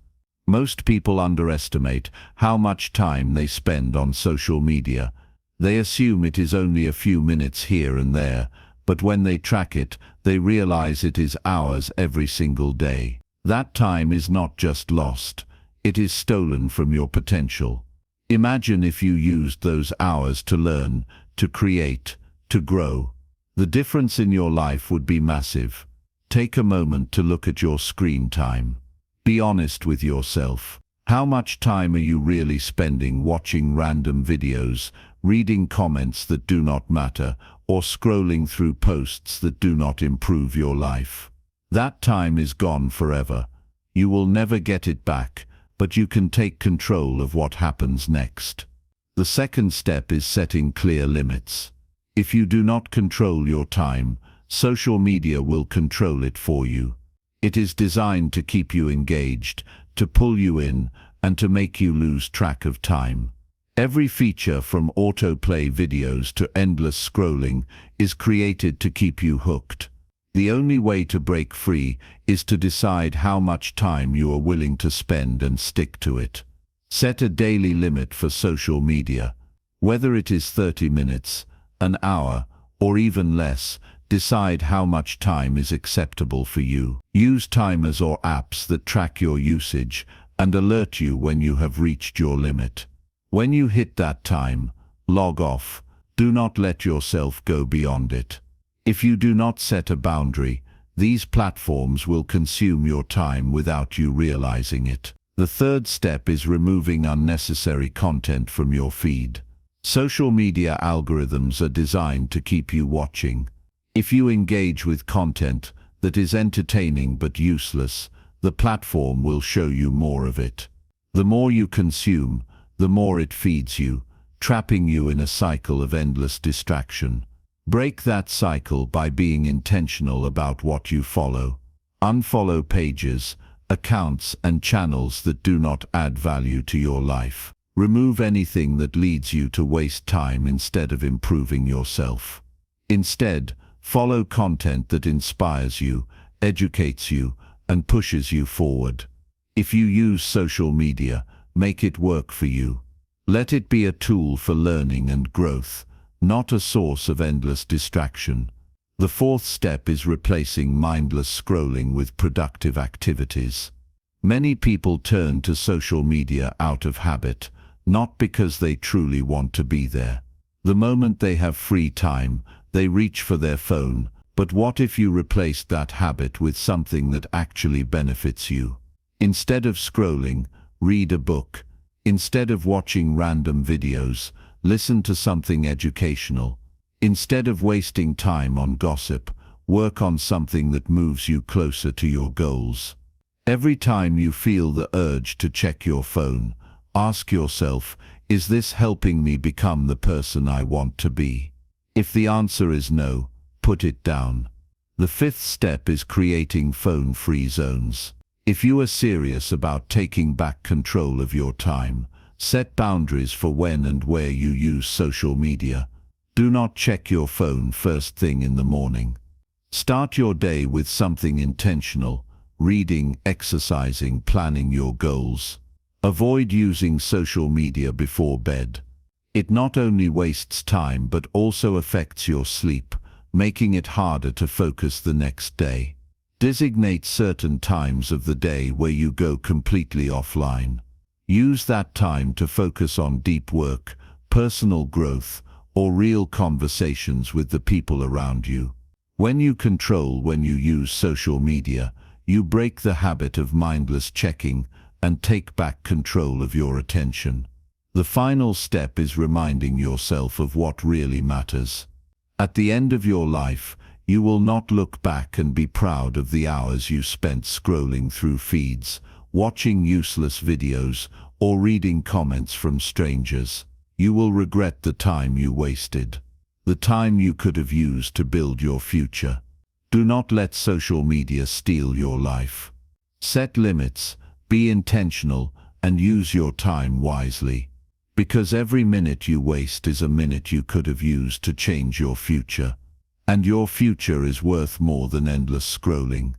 Speaker 1: Most people underestimate how much time they spend on social media. They assume it is only a few minutes here and there, but when they track it, they realize it is hours every single day. That time is not just lost, it is stolen from your potential. Imagine if you used those hours to learn, to create, to grow. The difference in your life would be massive. Take a moment to look at your screen time. Be honest with yourself. How much time are you really spending watching random videos, reading comments that do not matter, or scrolling through posts that do not improve your life? That time is gone forever. You will never get it back, but you can take control of what happens next. The second step is setting clear limits. If you do not control your time, social media will control it for you. It is designed to keep you engaged, to pull you in, and to make you lose track of time. Every feature from autoplay videos to endless scrolling is created to keep you hooked. The only way to break free is to decide how much time you are willing to spend and stick to it. Set a daily limit for social media. Whether it is 30 minutes, an hour, or even less, decide how much time is acceptable for you. Use timers or apps that track your usage and alert you when you have reached your limit. When you hit that time, log off. Do not let yourself go beyond it. If you do not set a boundary, these platforms will consume your time without you realizing it. The third step is removing unnecessary content from your feed. Social media algorithms are designed to keep you watching. If you engage with content that is entertaining but useless, the platform will show you more of it. The more you consume, the more it feeds you, trapping you in a cycle of endless distraction. Break that cycle by being intentional about what you follow. Unfollow pages, accounts, and channels that do not add value to your life. Remove anything that leads you to waste time instead of improving yourself. Instead, follow content that inspires you, educates you, and pushes you forward. If you use social media, make it work for you. Let it be a tool for learning and growth, not a source of endless distraction. The fourth step is replacing mindless scrolling with productive activities. Many people turn to social media out of habit, not because they truly want to be there. The moment they have free time, they reach for their phone. But what if you replaced that habit with something that actually benefits you? Instead of scrolling, read a book. Instead of watching random videos, listen to something educational. Instead of wasting time on gossip, work on something that moves you closer to your goals. Every time you feel the urge to check your phone, ask yourself, is this helping me become the person I want to be? If the answer is no, put it down. The fifth step is creating phone-free zones. If you are serious about taking back control of your time, set boundaries for when and where you use social media. Do not check your phone first thing in the morning. Start your day with something intentional: reading, exercising, planning your goals. Avoid using social media before bed. It not only wastes time but also affects your sleep, making it harder to focus the next day. Designate certain times of the day where you go completely offline. Use that time to focus on deep work, personal growth, or real conversations with the people around you. When you control when you use social media, you break the habit of mindless checking and take back control of your attention. The final step is reminding yourself of what really matters. At the end of your life, you will not look back and be proud of the hours you spent scrolling through feeds, watching useless videos, or reading comments from strangers. You will regret the time you wasted, the time you could have used to build your future. Do not let social media steal your life. Set limits, be intentional, and use your time wisely. Because every minute you waste is a minute you could have used to change your future. And your future is worth more than endless scrolling.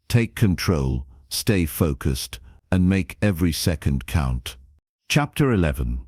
Speaker 1: Take control, stay focused, and make every second count. Chapter 11.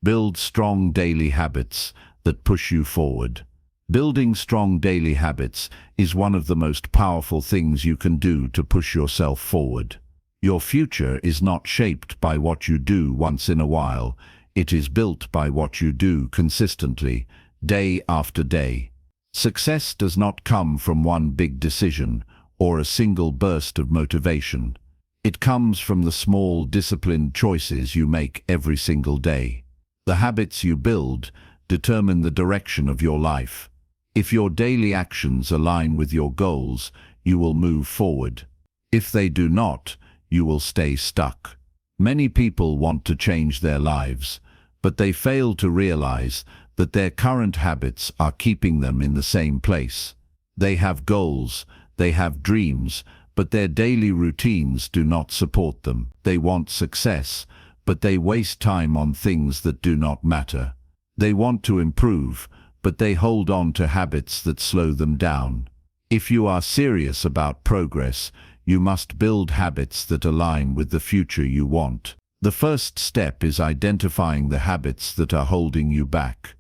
Speaker 1: Build strong daily habits that push you forward. Building strong daily habits is one of the most powerful things you can do to push yourself forward. Your future is not shaped by what you do once in a while. It is built by what you do consistently, day after day. Success does not come from one big decision or a single burst of motivation. It comes from the small, disciplined choices you make every single day. The habits you build determine the direction of your life. If your daily actions align with your goals, you will move forward. If they do not, you will stay stuck. Many people want to change their lives, but they fail to realize that their current habits are keeping them in the same place. They have goals, they have dreams, but their daily routines do not support them. They want success, but they waste time on things that do not matter. They want to improve, but they hold on to habits that slow them down. If you are serious about progress, you must build habits that align with the future you want. The first step is identifying the habits that are holding you back.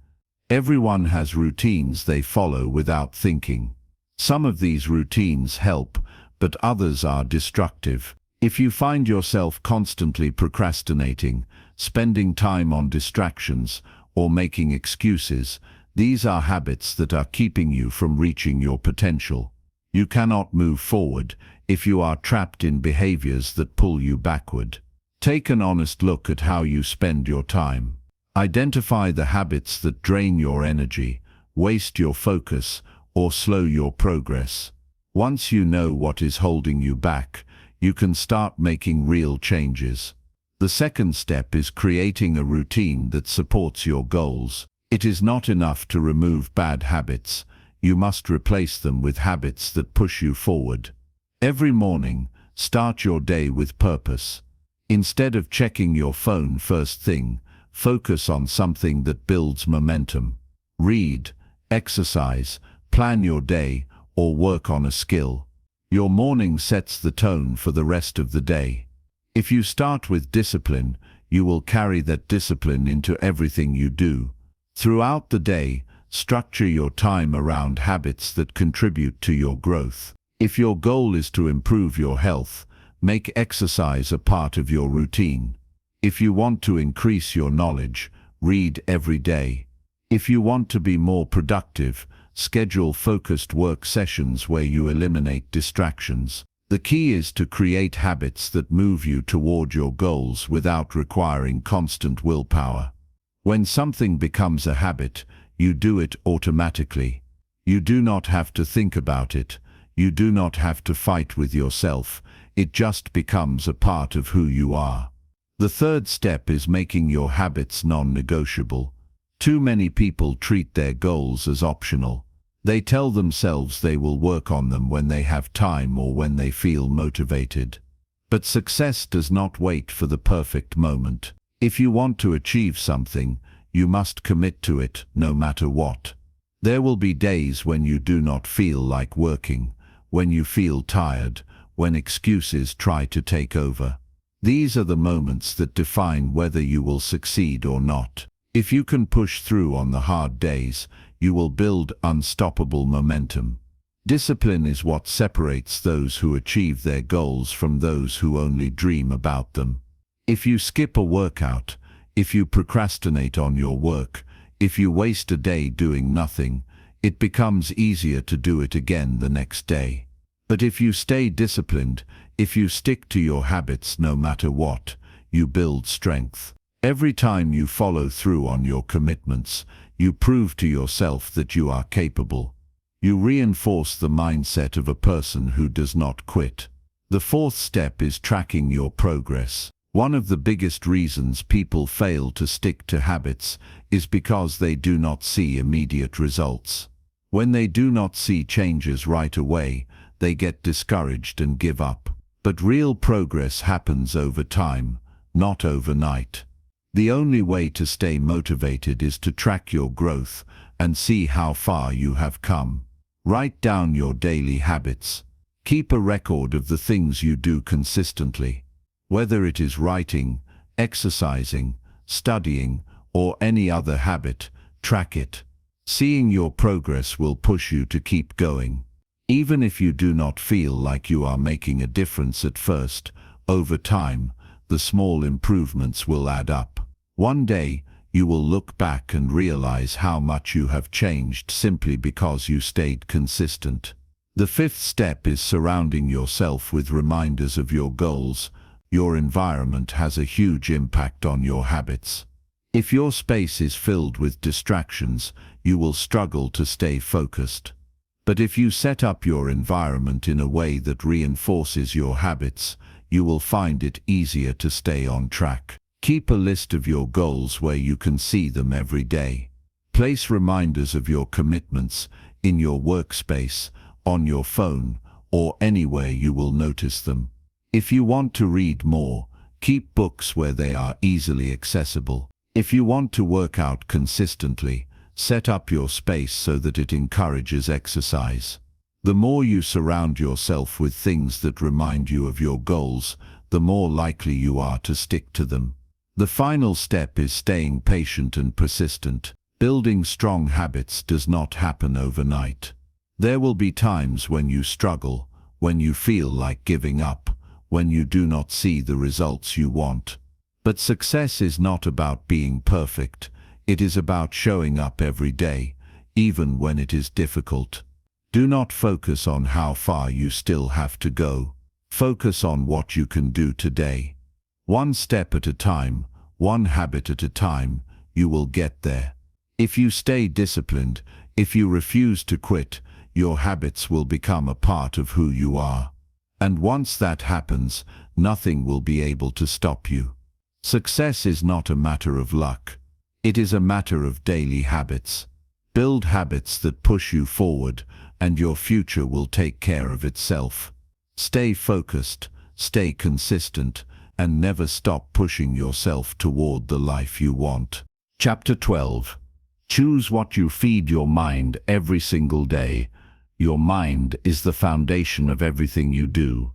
Speaker 1: Everyone has routines they follow without thinking. Some of these routines help, but others are destructive. If you find yourself constantly procrastinating, spending time on distractions, or making excuses, these are habits that are keeping you from reaching your potential. You cannot move forward if you are trapped in behaviors that pull you backward. Take an honest look at how you spend your time. Identify the habits that drain your energy, waste your focus, or slow your progress. Once you know what is holding you back, you can start making real changes. The second step is creating a routine that supports your goals. It is not enough to remove bad habits. You must replace them with habits that push you forward. Every morning, start your day with purpose. Instead of checking your phone first thing, focus on something that builds momentum. Read, exercise, plan your day, or work on a skill. Your morning sets the tone for the rest of the day. If you start with discipline, you will carry that discipline into everything you do. Throughout the day, structure your time around habits that contribute to your growth. If your goal is to improve your health, make exercise a part of your routine. If you want to increase your knowledge, read every day. If you want to be more productive, schedule focused work sessions where you eliminate distractions. The key is to create habits that move you toward your goals without requiring constant willpower. When something becomes a habit, you do it automatically. You do not have to think about it. You do not have to fight with yourself. It just becomes a part of who you are. The third step is making your habits non-negotiable. Too many people treat their goals as optional. They tell themselves they will work on them when they have time or when they feel motivated. But success does not wait for the perfect moment. If you want to achieve something, you must commit to it no matter what. There will be days when you do not feel like working, when you feel tired, when excuses try to take over. These are the moments that define whether you will succeed or not. If you can push through on the hard days, you will build unstoppable momentum. Discipline is what separates those who achieve their goals from those who only dream about them. If you skip a workout, if you procrastinate on your work, if you waste a day doing nothing, it becomes easier to do it again the next day. But if you stay disciplined, if you stick to your habits no matter what, you build strength. Every time you follow through on your commitments, you prove to yourself that you are capable. You reinforce the mindset of a person who does not quit. The fourth step is tracking your progress. One of the biggest reasons people fail to stick to habits is because they do not see immediate results. When they do not see changes right away, they get discouraged and give up. But real progress happens over time, not overnight. The only way to stay motivated is to track your growth and see how far you have come. Write down your daily habits. Keep a record of the things you do consistently. Whether it is writing, exercising, studying, or any other habit, track it. Seeing your progress will push you to keep going. Even if you do not feel like you are making a difference at first, over time, the small improvements will add up. One day, you will look back and realize how much you have changed simply because you stayed consistent. The fifth step is surrounding yourself with reminders of your goals. Your environment has a huge impact on your habits. If your space is filled with distractions, you will struggle to stay focused. But if you set up your environment in a way that reinforces your habits, you will find it easier to stay on track. Keep a list of your goals where you can see them every day. Place reminders of your commitments in your workspace, on your phone, or anywhere you will notice them. If you want to read more, keep books where they are easily accessible. If you want to work out consistently, set up your space so that it encourages exercise. The more you surround yourself with things that remind you of your goals, the more likely you are to stick to them. The final step is staying patient and persistent. Building strong habits does not happen overnight. There will be times when you struggle, when you feel like giving up, when you do not see the results you want. But success is not about being perfect. It is about showing up every day, even when it is difficult. Do not focus on how far you still have to go. Focus on what you can do today. One step at a time, one habit at a time, you will get there. If you stay disciplined, if you refuse to quit, your habits will become a part of who you are. And once that happens, nothing will be able to stop you. Success is not a matter of luck. It is a matter of daily habits. Build habits that push you forward, and your future will take care of itself. Stay focused, stay consistent, and never stop pushing yourself toward the life you want. Chapter 12. Choose what you feed your mind every single day. Your mind is the foundation of everything you do.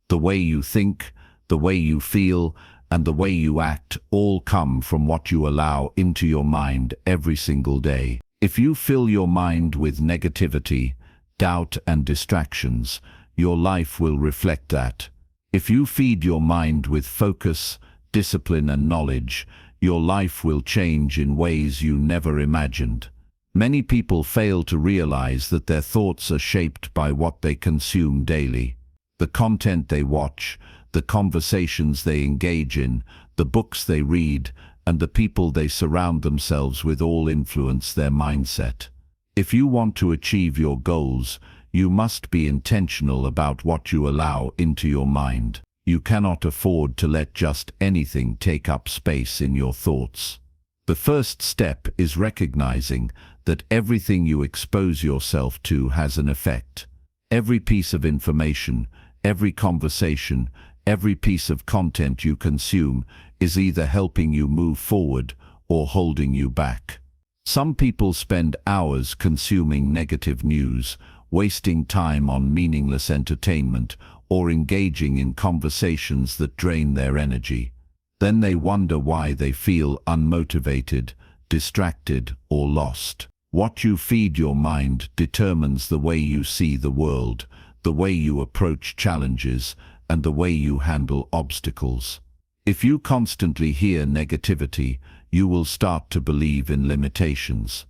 Speaker 1: The way you think, the way you feel, and the way you act all come from what you allow into your mind every single day. If you fill your mind with negativity, doubt, and distractions, your life will reflect that. If you feed your mind with focus, discipline, and knowledge, your life will change in ways you never imagined. Many people fail to realize that their thoughts are shaped by what they consume daily. The content they watch, the conversations they engage in, the books they read, and the people they surround themselves with all influence their mindset. If you want to achieve your goals, you must be intentional about what you allow into your mind. You cannot afford to let just anything take up space in your thoughts. The first step is recognizing that everything you expose yourself to has an effect. Every piece of information, every conversation, every piece of content you consume is either helping you move forward or holding you back. Some people spend hours consuming negative news, wasting time on meaningless entertainment, or engaging in conversations that drain their energy. Then they wonder why they feel unmotivated, distracted, or lost. What you feed your mind determines the way you see the world, the way you approach challenges, and the way you handle obstacles. If you constantly hear negativity, you will start to believe in limitations.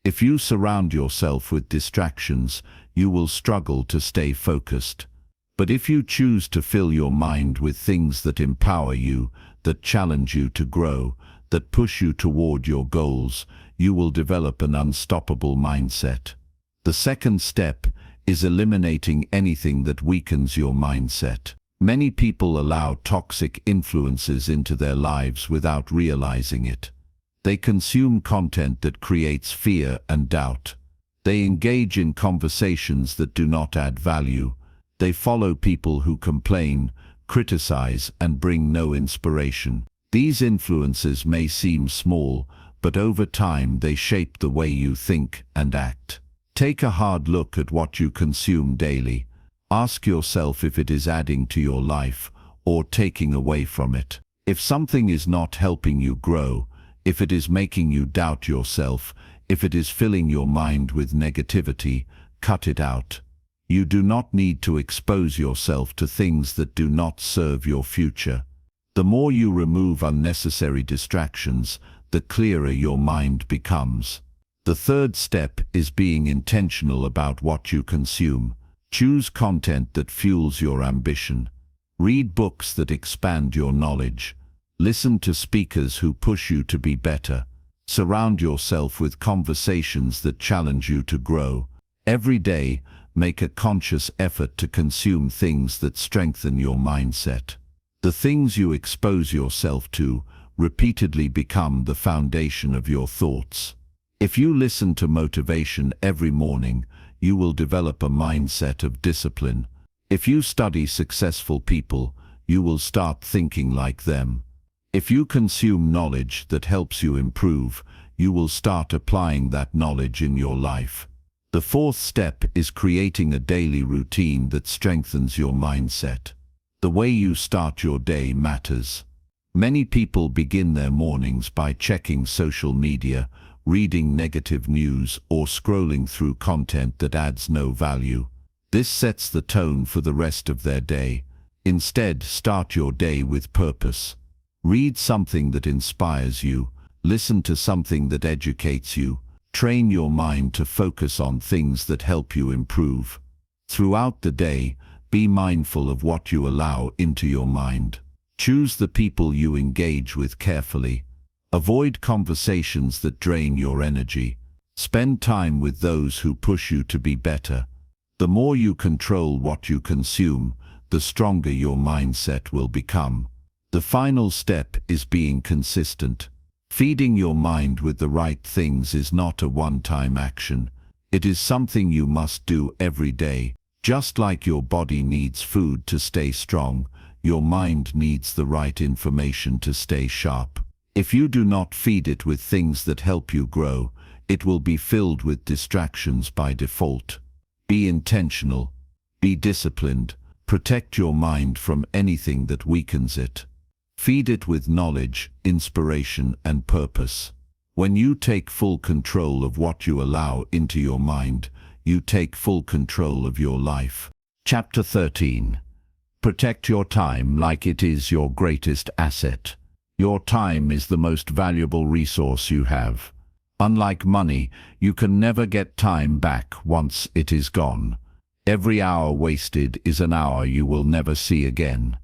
Speaker 1: If you surround yourself with distractions, you will struggle to stay focused. But if you choose to fill your mind with things that empower you, that challenge you to grow, that push you toward your goals, you will develop an unstoppable mindset. The second step is eliminating anything that weakens your mindset. Many people allow toxic influences into their lives without realizing it. They consume content that creates fear and doubt. They engage in conversations that do not add value. They follow people who complain, criticize, and bring no inspiration. These influences may seem small, but over time they shape the way you think and act. Take a hard look at what you consume daily. Ask yourself if it is adding to your life or taking away from it. If something is not helping you grow, if it is making you doubt yourself, if it is filling your mind with negativity, cut it out. You do not need to expose yourself to things that do not serve your future. The more you remove unnecessary distractions, the clearer your mind becomes. The third step is being intentional about what you consume. Choose content that fuels your ambition. Read books that expand your knowledge. Listen to speakers who push you to be better. Surround yourself with conversations that challenge you to grow. Every day, make a conscious effort to consume things that strengthen your mindset. The things you expose yourself to repeatedly become the foundation of your thoughts. If you listen to motivation every morning, you will develop a mindset of discipline. If you study successful people, you will start thinking like them. If you consume knowledge that helps you improve, you will start applying that knowledge in your life. The fourth step is creating a daily routine that strengthens your mindset. The way you start your day matters. Many people begin their mornings by checking social media, reading negative news, or scrolling through content that adds no value. This sets the tone for the rest of their day. Instead, start your day with purpose. Read something that inspires you. Listen to something that educates you. Train your mind to focus on things that help you improve. Throughout the day, be mindful of what you allow into your mind. Choose the people you engage with carefully. Avoid conversations that drain your energy. Spend time with those who push you to be better. The more you control what you consume, the stronger your mindset will become. The final step is being consistent. Feeding your mind with the right things is not a one-time action. It is something you must do every day. Just like your body needs food to stay strong, your mind needs the right information to stay sharp. If you do not feed it with things that help you grow, it will be filled with distractions by default. Be intentional. Be disciplined. Protect your mind from anything that weakens it. Feed it with knowledge, inspiration, and purpose. When you take full control of what you allow into your mind, you take full control of your life. Chapter 13. Protect your time like it is your greatest asset. Your time is the most valuable resource you have. Unlike money, you can never get time back once it is gone. Every hour wasted is an hour you will never see again.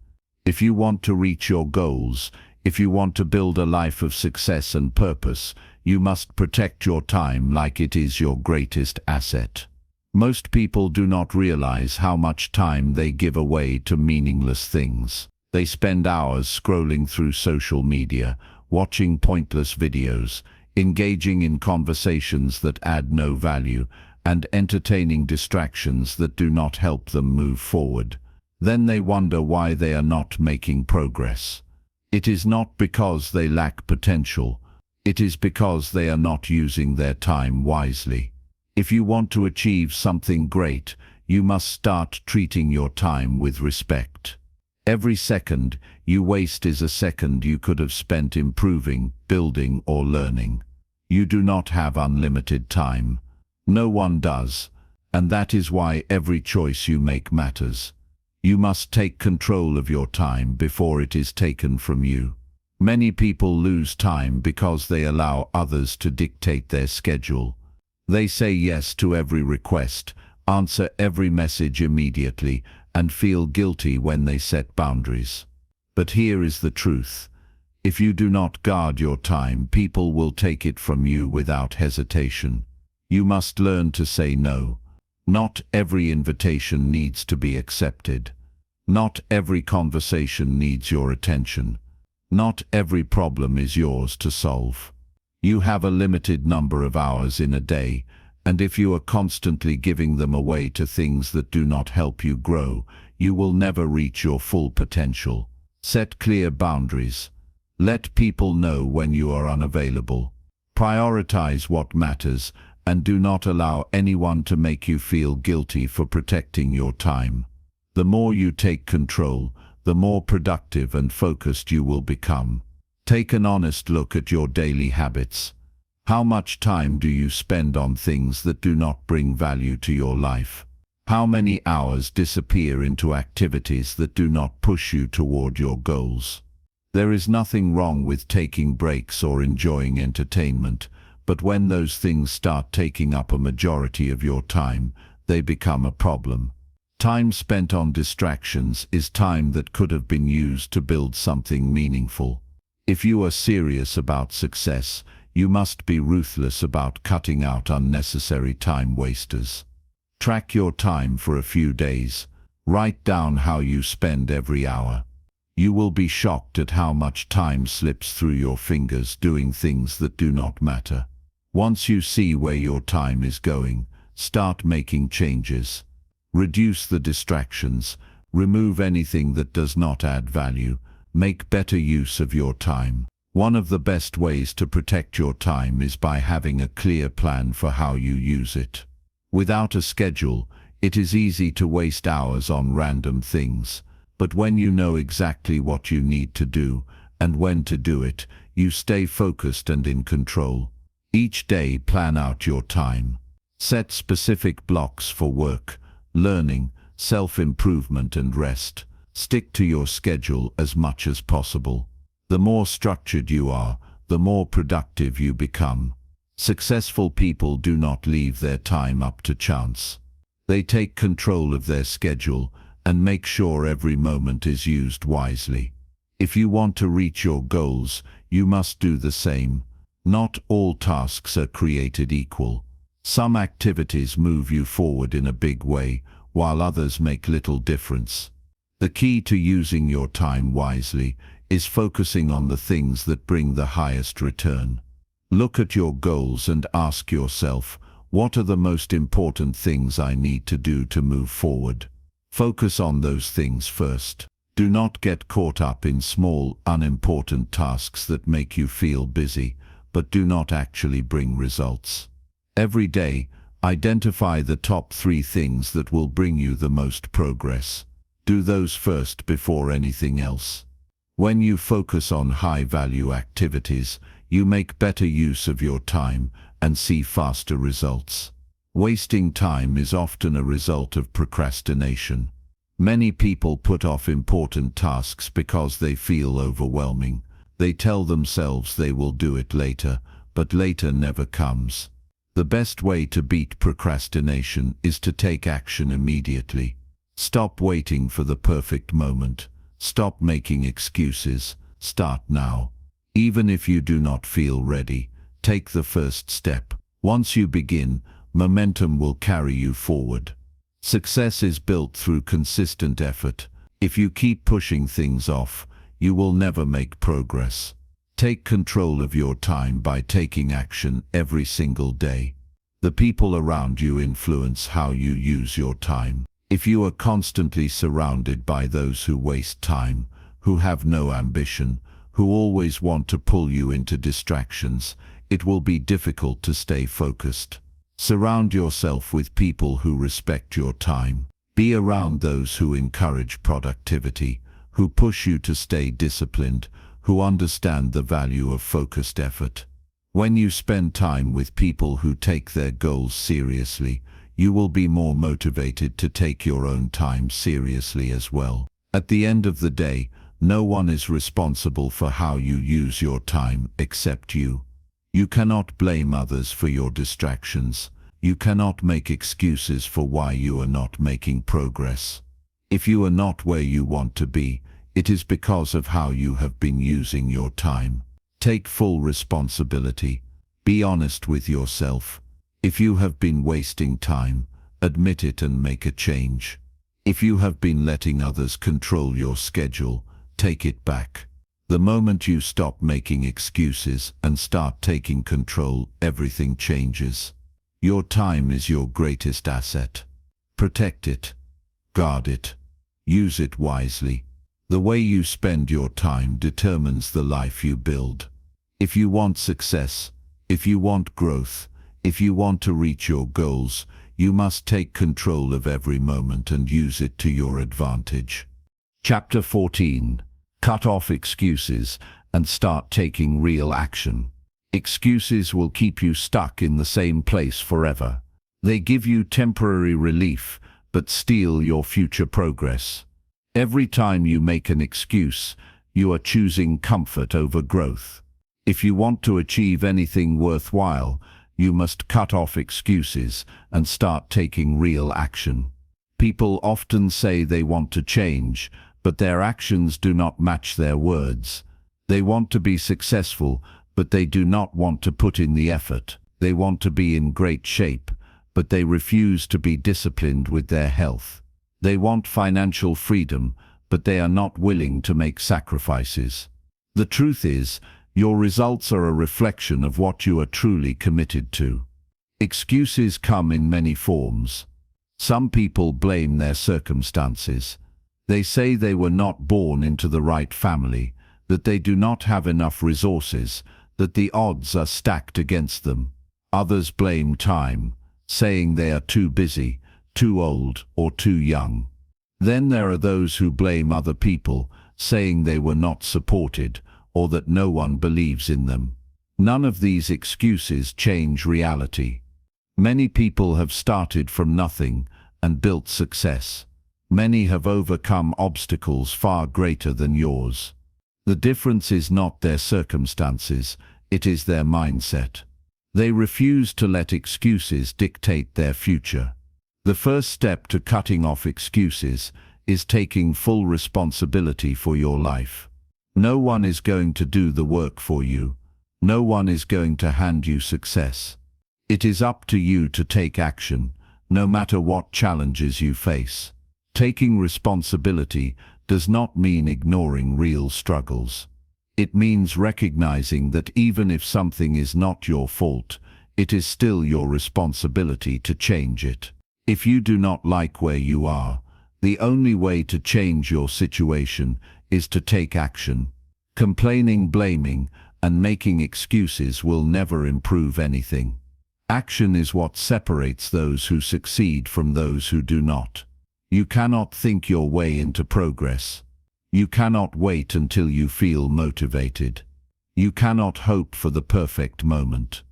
Speaker 1: If you want to reach your goals, if you want to build a life of success and purpose, you must protect your time like it is your greatest asset. Most people do not realize how much time they give away to meaningless things. They spend hours scrolling through social media, watching pointless videos, engaging in conversations that add no value, and entertaining distractions that do not help them move forward. Then they wonder why they are not making progress. It is not because they lack potential. It is because they are not using their time wisely. If you want to achieve something great, you must start treating your time with respect. Every second you waste is a second you could have spent improving, building, or learning. You do not have unlimited time. No one does, and that is why every choice you make matters. You must take control of your time before it is taken from you. Many people lose time because they allow others to dictate their schedule. They say yes to every request, answer every message immediately, and feel guilty when they set boundaries. But here is the truth. If you do not guard your time, people will take it from you without hesitation. You must learn to say no. Not every invitation needs to be accepted. Not every conversation needs your attention. Not every problem is yours to solve. You have a limited number of hours in a day, and if you are constantly giving them away to things that do not help you grow, you will never reach your full potential. Set clear boundaries. Let people know when you are unavailable. Prioritize what matters, and do not allow anyone to make you feel guilty for protecting your time. The more you take control, the more productive and focused you will become. Take an honest look at your daily habits. How much time do you spend on things that do not bring value to your life? How many hours disappear into activities that do not push you toward your goals? There is nothing wrong with taking breaks or enjoying entertainment, but when those things start taking up a majority of your time, they become a problem. Time spent on distractions is time that could have been used to build something meaningful. If you are serious about success, you must be ruthless about cutting out unnecessary time wasters. Track your time for a few days. Write down how you spend every hour. You will be shocked at how much time slips through your fingers doing things that do not matter. Once you see where your time is going, start making changes. Reduce the distractions. Remove anything that does not add value. Make better use of your time. One of the best ways to protect your time is by having a clear plan for how you use it. Without a schedule, it is easy to waste hours on random things, but when you know exactly what you need to do and when to do it, you stay focused and in control. Each day, plan out your time. Set specific blocks for work, learning, self-improvement, and rest. Stick to your schedule as much as possible. The more structured you are, the more productive you become. Successful people do not leave their time up to chance. They take control of their schedule and make sure every moment is used wisely. If you want to reach your goals, you must do the same. Not all tasks are created equal. Some activities move you forward in a big way, while others make little difference. The key to using your time wisely is focusing on the things that bring the highest return. Look at your goals and ask yourself, what are the most important things I need to do to move forward? Focus on those things first. Do not get caught up in small, unimportant tasks that make you feel busy, but do not actually bring results. Every day, identify the top 3 things that will bring you the most progress. Do those first before anything else. When you focus on high-value activities, you make better use of your time and see faster results. Wasting time is often a result of procrastination. Many people put off important tasks because they feel overwhelming. They tell themselves they will do it later, but later never comes. The best way to beat procrastination is to take action immediately. Stop waiting for the perfect moment. Stop making excuses. Start now. Even if you do not feel ready, take the first step. Once you begin, momentum will carry you forward. Success is built through consistent effort. If you keep pushing things off, you will never make progress. Take control of your time by taking action every single day. The people around you influence how you use your time. If you are constantly surrounded by those who waste time, who have no ambition, who always want to pull you into distractions, it will be difficult to stay focused. Surround yourself with people who respect your time. Be around those who encourage productivity, who push you to stay disciplined, who understand the value of focused effort. When you spend time with people who take their goals seriously, you will be more motivated to take your own time seriously as well. At the end of the day, no one is responsible for how you use your time except you. You cannot blame others for your distractions. You cannot make excuses for why you are not making progress. If you are not where you want to be, it is because of how you have been using your time. Take full responsibility. Be honest with yourself. If you have been wasting time, admit it and make a change. If you have been letting others control your schedule, take it back. The moment you stop making excuses and start taking control, everything changes. Your time is your greatest asset. Protect it. Guard it. Use it wisely. The way you spend your time determines the life you build. If you want success, if you want growth, if you want to reach your goals, you must take control of every moment and use it to your advantage. Chapter 14. Cut off excuses and start taking real action. Excuses will keep you stuck in the same place forever. They give you temporary relief, but steal your future progress. Every time you make an excuse, you are choosing comfort over growth. If you want to achieve anything worthwhile, you must cut off excuses and start taking real action. People often say they want to change, but their actions do not match their words. They want to be successful, but they do not want to put in the effort. They want to be in great shape, but they refuse to be disciplined with their health. They want financial freedom, but they are not willing to make sacrifices. The truth is, your results are a reflection of what you are truly committed to. Excuses come in many forms. Some people blame their circumstances. They say they were not born into the right family, that they do not have enough resources, that the odds are stacked against them. Others blame time, saying they are too busy, too old, or too young. Then there are those who blame other people, saying they were not supported, or that no one believes in them. None of these excuses change reality. Many people have started from nothing and built success. Many have overcome obstacles far greater than yours. The difference is not their circumstances, it is their mindset. They refuse to let excuses dictate their future. The first step to cutting off excuses is taking full responsibility for your life. No one is going to do the work for you. No one is going to hand you success. It is up to you to take action, no matter what challenges you face. Taking responsibility does not mean ignoring real struggles. It means recognizing that even if something is not your fault, it is still your responsibility to change it. If you do not like where you are, the only way to change your situation is to take action. Complaining, blaming, and making excuses will never improve anything. Action is what separates those who succeed from those who do not. You cannot think your way into progress. You cannot wait until you feel motivated. You cannot hope for the perfect moment.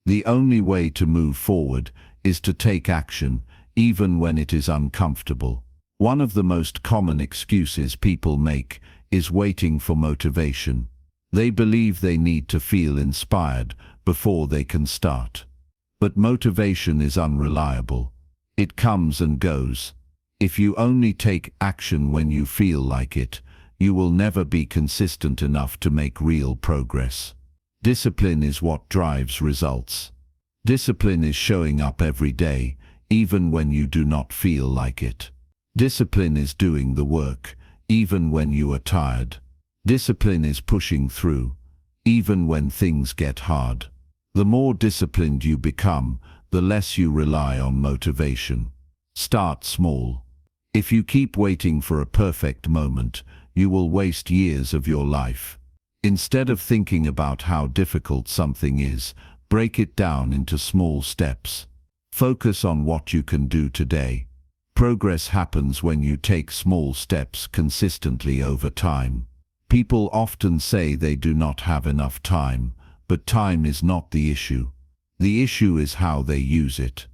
Speaker 1: The only way to move forward is to take action, even when it is uncomfortable. One of the most common excuses people make is waiting for motivation. They believe they need to feel inspired before they can start. But motivation is unreliable. It comes and goes. If you only take action when you feel like it, you will never be consistent enough to make real progress. Discipline is what drives results. Discipline is showing up every day, even when you do not feel like it. Discipline is doing the work, even when you are tired. Discipline is pushing through, even when things get hard. The more disciplined you become, the less you rely on motivation. Start small. If you keep waiting for a perfect moment, you will waste years of your life. Instead of thinking about how difficult something is, break it down into small steps. Focus on what you can do today. Progress happens when you take small steps consistently over time. People often say they do not have enough time, but time is not the issue. The issue is how they use it.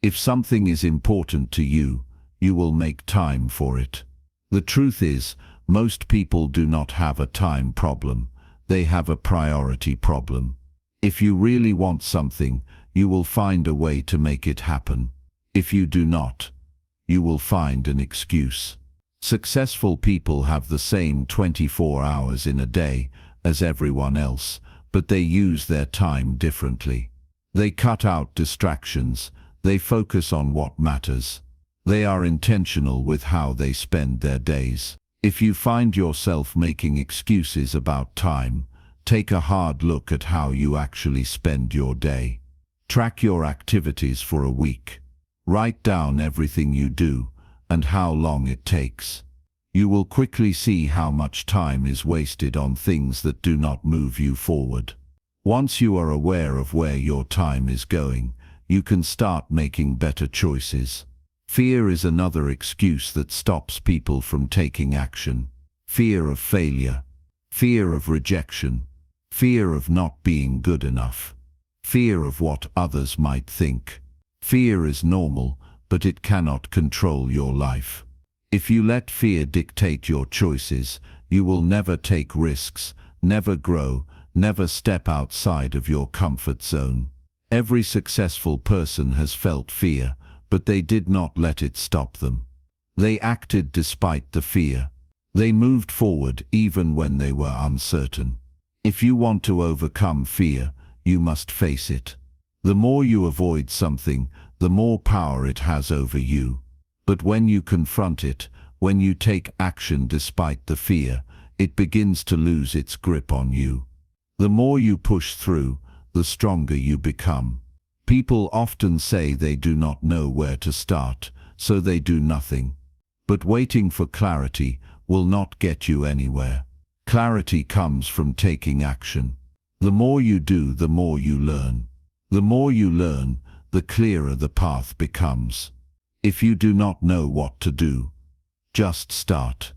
Speaker 1: If something is important to you, you will make time for it. The truth is, most people do not have a time problem. They have a priority problem. If you really want something, you will find a way to make it happen. If you do not, you will find an excuse. Successful people have the same 24 hours in a day as everyone else, but they use their time differently. They cut out distractions. They focus on what matters. They are intentional with how they spend their days. If you find yourself making excuses about time, take a hard look at how you actually spend your day. Track your activities for a week. Write down everything you do and how long it takes. You will quickly see how much time is wasted on things that do not move you forward. Once you are aware of where your time is going, you can start making better choices. Fear is another excuse that stops people from taking action. Fear of failure, fear of rejection, fear of not being good enough, fear of what others might think. Fear is normal, but it cannot control your life. If you let fear dictate your choices, you will never take risks, never grow, never step outside of your comfort zone. Every successful person has felt fear, but they did not let it stop them. They acted despite the fear. They moved forward even when they were uncertain. If you want to overcome fear, you must face it. The more you avoid something, the more power it has over you. But when you confront it, when you take action despite the fear, it begins to lose its grip on you. The more you push through, the stronger you become. People often say they do not know where to start, so they do nothing. But waiting for clarity will not get you anywhere. Clarity comes from taking action. The more you do, the more you learn. The more you learn, the clearer the path becomes. If you do not know what to do, just start.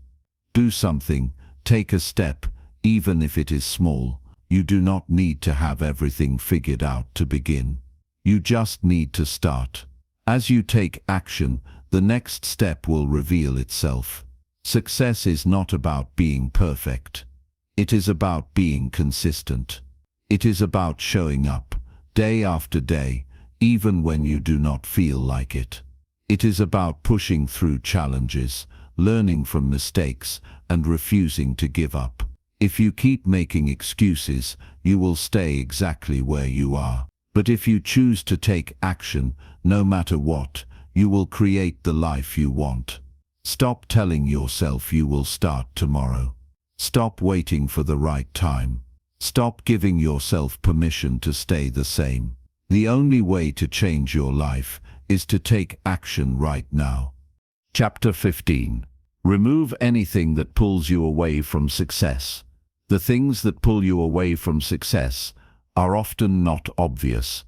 Speaker 1: Do something, take a step, even if it is small. You do not need to have everything figured out to begin. You just need to start. As you take action, the next step will reveal itself. Success is not about being perfect. It is about being consistent. It is about showing up, day after day, even when you do not feel like it. It is about pushing through challenges, learning from mistakes, and refusing to give up. If you keep making excuses, you will stay exactly where you are. But if you choose to take action, no matter what, you will create the life you want. Stop telling yourself you will start tomorrow. Stop waiting for the right time. Stop giving yourself permission to stay the same. The only way to change your life is to take action right now. Chapter 15. Remove anything that pulls you away from success. The things that pull you away from success are often not obvious.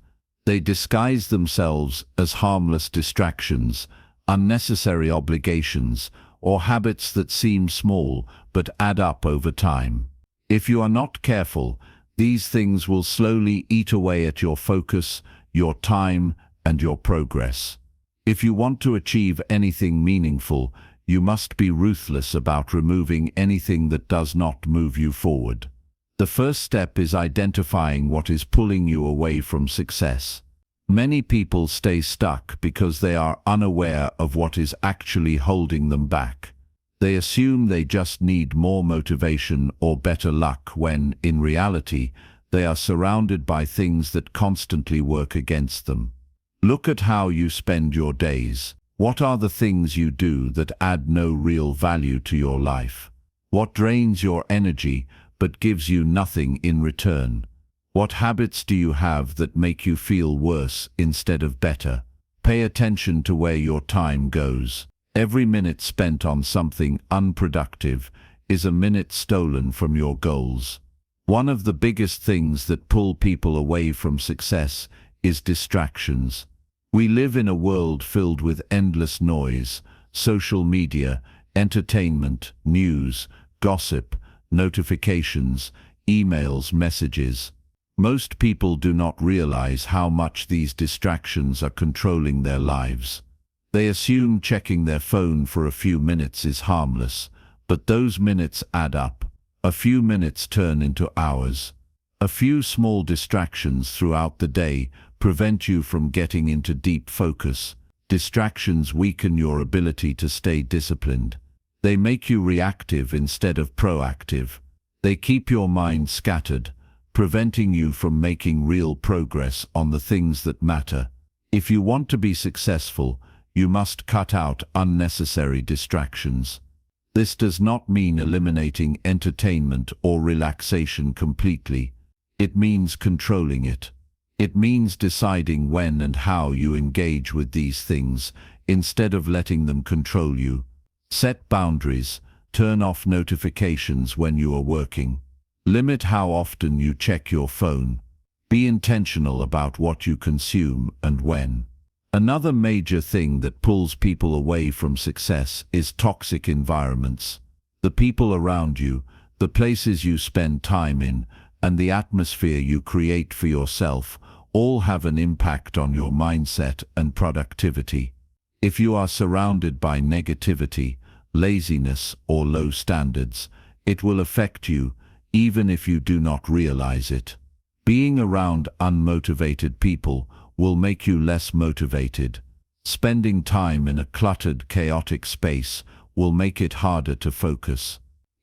Speaker 1: They disguise themselves as harmless distractions unnecessary obligations, or habits that seem small but add up over time. If you are not careful, these things will slowly eat away at your focus, your time, and your progress. If you want to achieve anything meaningful, you must be ruthless about removing anything that does not move you forward. The first step is identifying what is pulling you away from success. Many people stay stuck because they are unaware of what is actually holding them back. They assume they just need more motivation or better luck when, in reality, they are surrounded by things that constantly work against them. Look at how you spend your days. What are the things you do that add no real value to your life? What drains your energy but gives you nothing in return? What habits do you have that make you feel worse instead of better? Pay attention to where your time goes. Every minute spent on something unproductive is a minute stolen from your goals. One of the biggest things that pull people away from success is distractions. We live in a world filled with endless noise, social media, entertainment, news, gossip, notifications, emails, messages. Most people do not realize how much these distractions are controlling their lives. They assume checking their phone for a few minutes is harmless, but those minutes add up. A few minutes turn into hours. A few small distractions throughout the day prevent you from getting into deep focus. Distractions weaken your ability to stay disciplined. They make you reactive instead of proactive. They keep your mind scattered, preventing you from making real progress on the things that matter. If you want to be successful, you must cut out unnecessary distractions. This does not mean eliminating entertainment or relaxation completely. It means controlling it. It means deciding when and how you engage with these things, instead of letting them control you. Set boundaries. Turn off notifications when you are working. Limit how often you check your phone. Be intentional about what you consume and when. Another major thing that pulls people away from success is toxic environments. The people around you, the places you spend time in, and the atmosphere you create for yourself all have an impact on your mindset and productivity. If you are surrounded by negativity, laziness, or low standards, it will affect you, even if you do not realize it. Being around unmotivated people will make you less motivated. Spending time in a cluttered, chaotic space will make it harder to focus.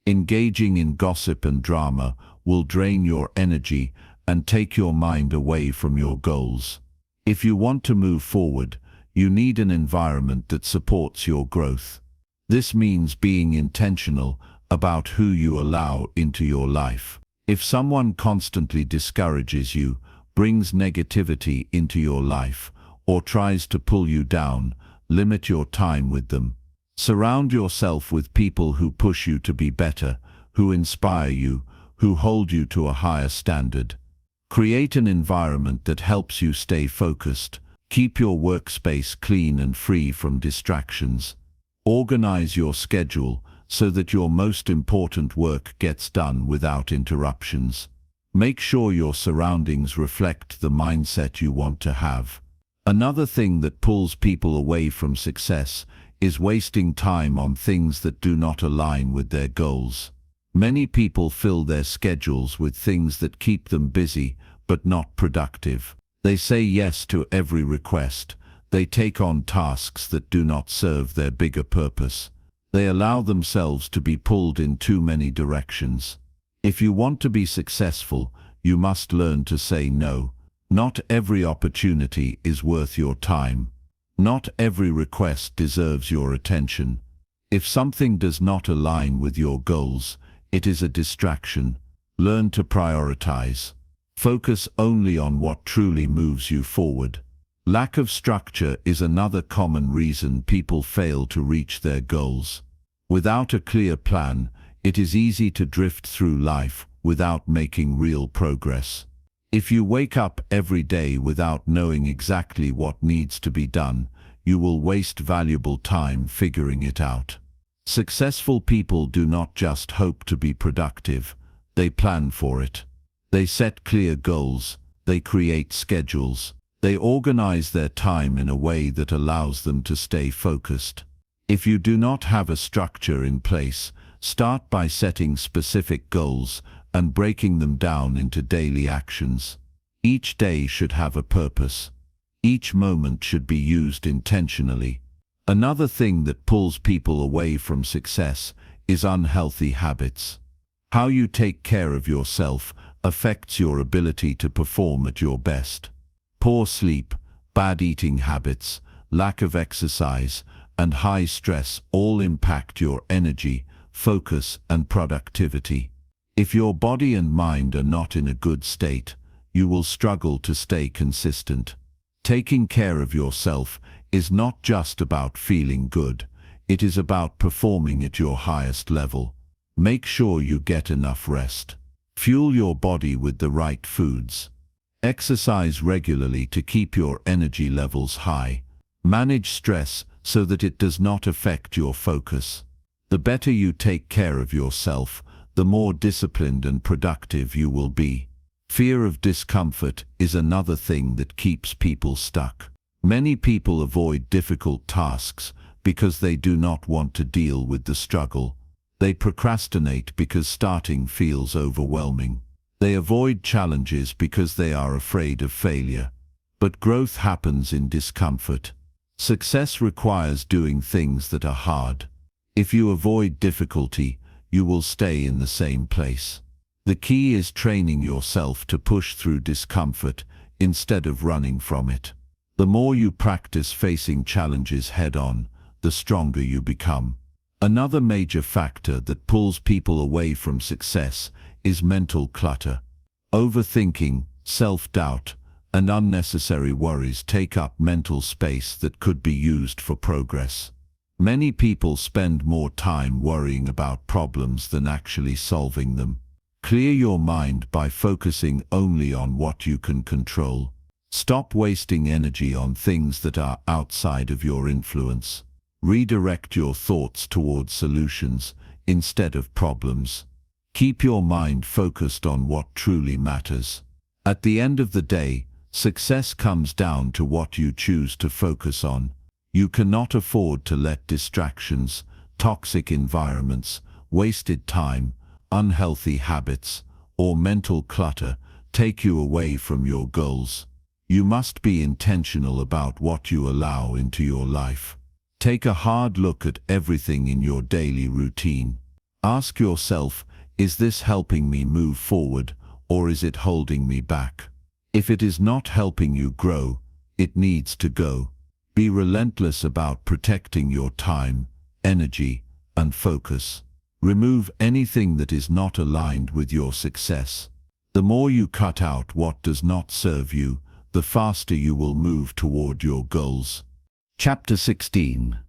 Speaker 1: Engaging in gossip and drama will drain your energy and take your mind away from your goals. If you want to move forward, you need an environment that supports your growth. This means being intentional about who you allow into your life. If someone constantly discourages you, brings negativity into your life, or tries to pull you down, limit your time with them. Surround yourself with people who push you to be better, who inspire you, who hold you to a higher standard. Create an environment that helps you stay focused. Keep your workspace clean and free from distractions. Organize your schedule so that your most important work gets done without interruptions. Make sure your surroundings reflect the mindset you want to have. Another thing that pulls people away from success is wasting time on things that do not align with their goals. Many people fill their schedules with things that keep them busy but not productive. They say yes to every request. They take on tasks that do not serve their bigger purpose. They allow themselves to be pulled in too many directions. If you want to be successful, you must learn to say no. Not every opportunity is worth your time. Not every request deserves your attention. If something does not align with your goals, it is a distraction. Learn to prioritize. Focus only on what truly moves you forward. Lack of structure is another common reason people fail to reach their goals. Without a clear plan, it is easy to drift through life without making real progress. If you wake up every day without knowing exactly what needs to be done, you will waste valuable time figuring it out. Successful people do not just hope to be productive, they plan for it. They set clear goals, they create schedules, they organize their time in a way that allows them to stay focused. If you do not have a structure in place, start by setting specific goals and breaking them down into daily actions. Each day should have a purpose. Each moment should be used intentionally. Another thing that pulls people away from success is unhealthy habits. How you take care of yourself affects your ability to perform at your best. Poor sleep, bad eating habits, lack of exercise, and high stress all impact your energy, focus, and productivity. If your body and mind are not in a good state, you will struggle to stay consistent. Taking care of yourself is not just about feeling good, it is about performing at your highest level. Make sure you get enough rest. Fuel your body with the right foods. Exercise regularly to keep your energy levels high. Manage stress so that it does not affect your focus. The better you take care of yourself, the more disciplined and productive you will be. Fear of discomfort is another thing that keeps people stuck. Many people avoid difficult tasks because they do not want to deal with the struggle. They procrastinate because starting feels overwhelming. They avoid challenges because they are afraid of failure. But growth happens in discomfort. Success requires doing things that are hard. If you avoid difficulty, you will stay in the same place. The key is training yourself to push through discomfort instead of running from it. The more you practice facing challenges head-on, the stronger you become. Another major factor that pulls people away from success is mental clutter. Overthinking, self-doubt, and unnecessary worries take up mental space that could be used for progress. Many people spend more time worrying about problems than actually solving them. Clear your mind by focusing only on what you can control. Stop wasting energy on things that are outside of your influence. Redirect your thoughts towards solutions instead of problems. Keep your mind focused on what truly matters. At the end of the day, success comes down to what you choose to focus on. You cannot afford to let distractions, toxic environments, wasted time, unhealthy habits, or mental clutter take you away from your goals. You must be intentional about what you allow into your life. Take a hard look at everything in your daily routine. Ask yourself, is this helping me move forward, or is it holding me back? If it is not helping you grow, it needs to go. Be relentless about protecting your time, energy, and focus. Remove anything that is not aligned with your success. The more you cut out what does not serve you, the faster you will move toward your goals. Chapter 16.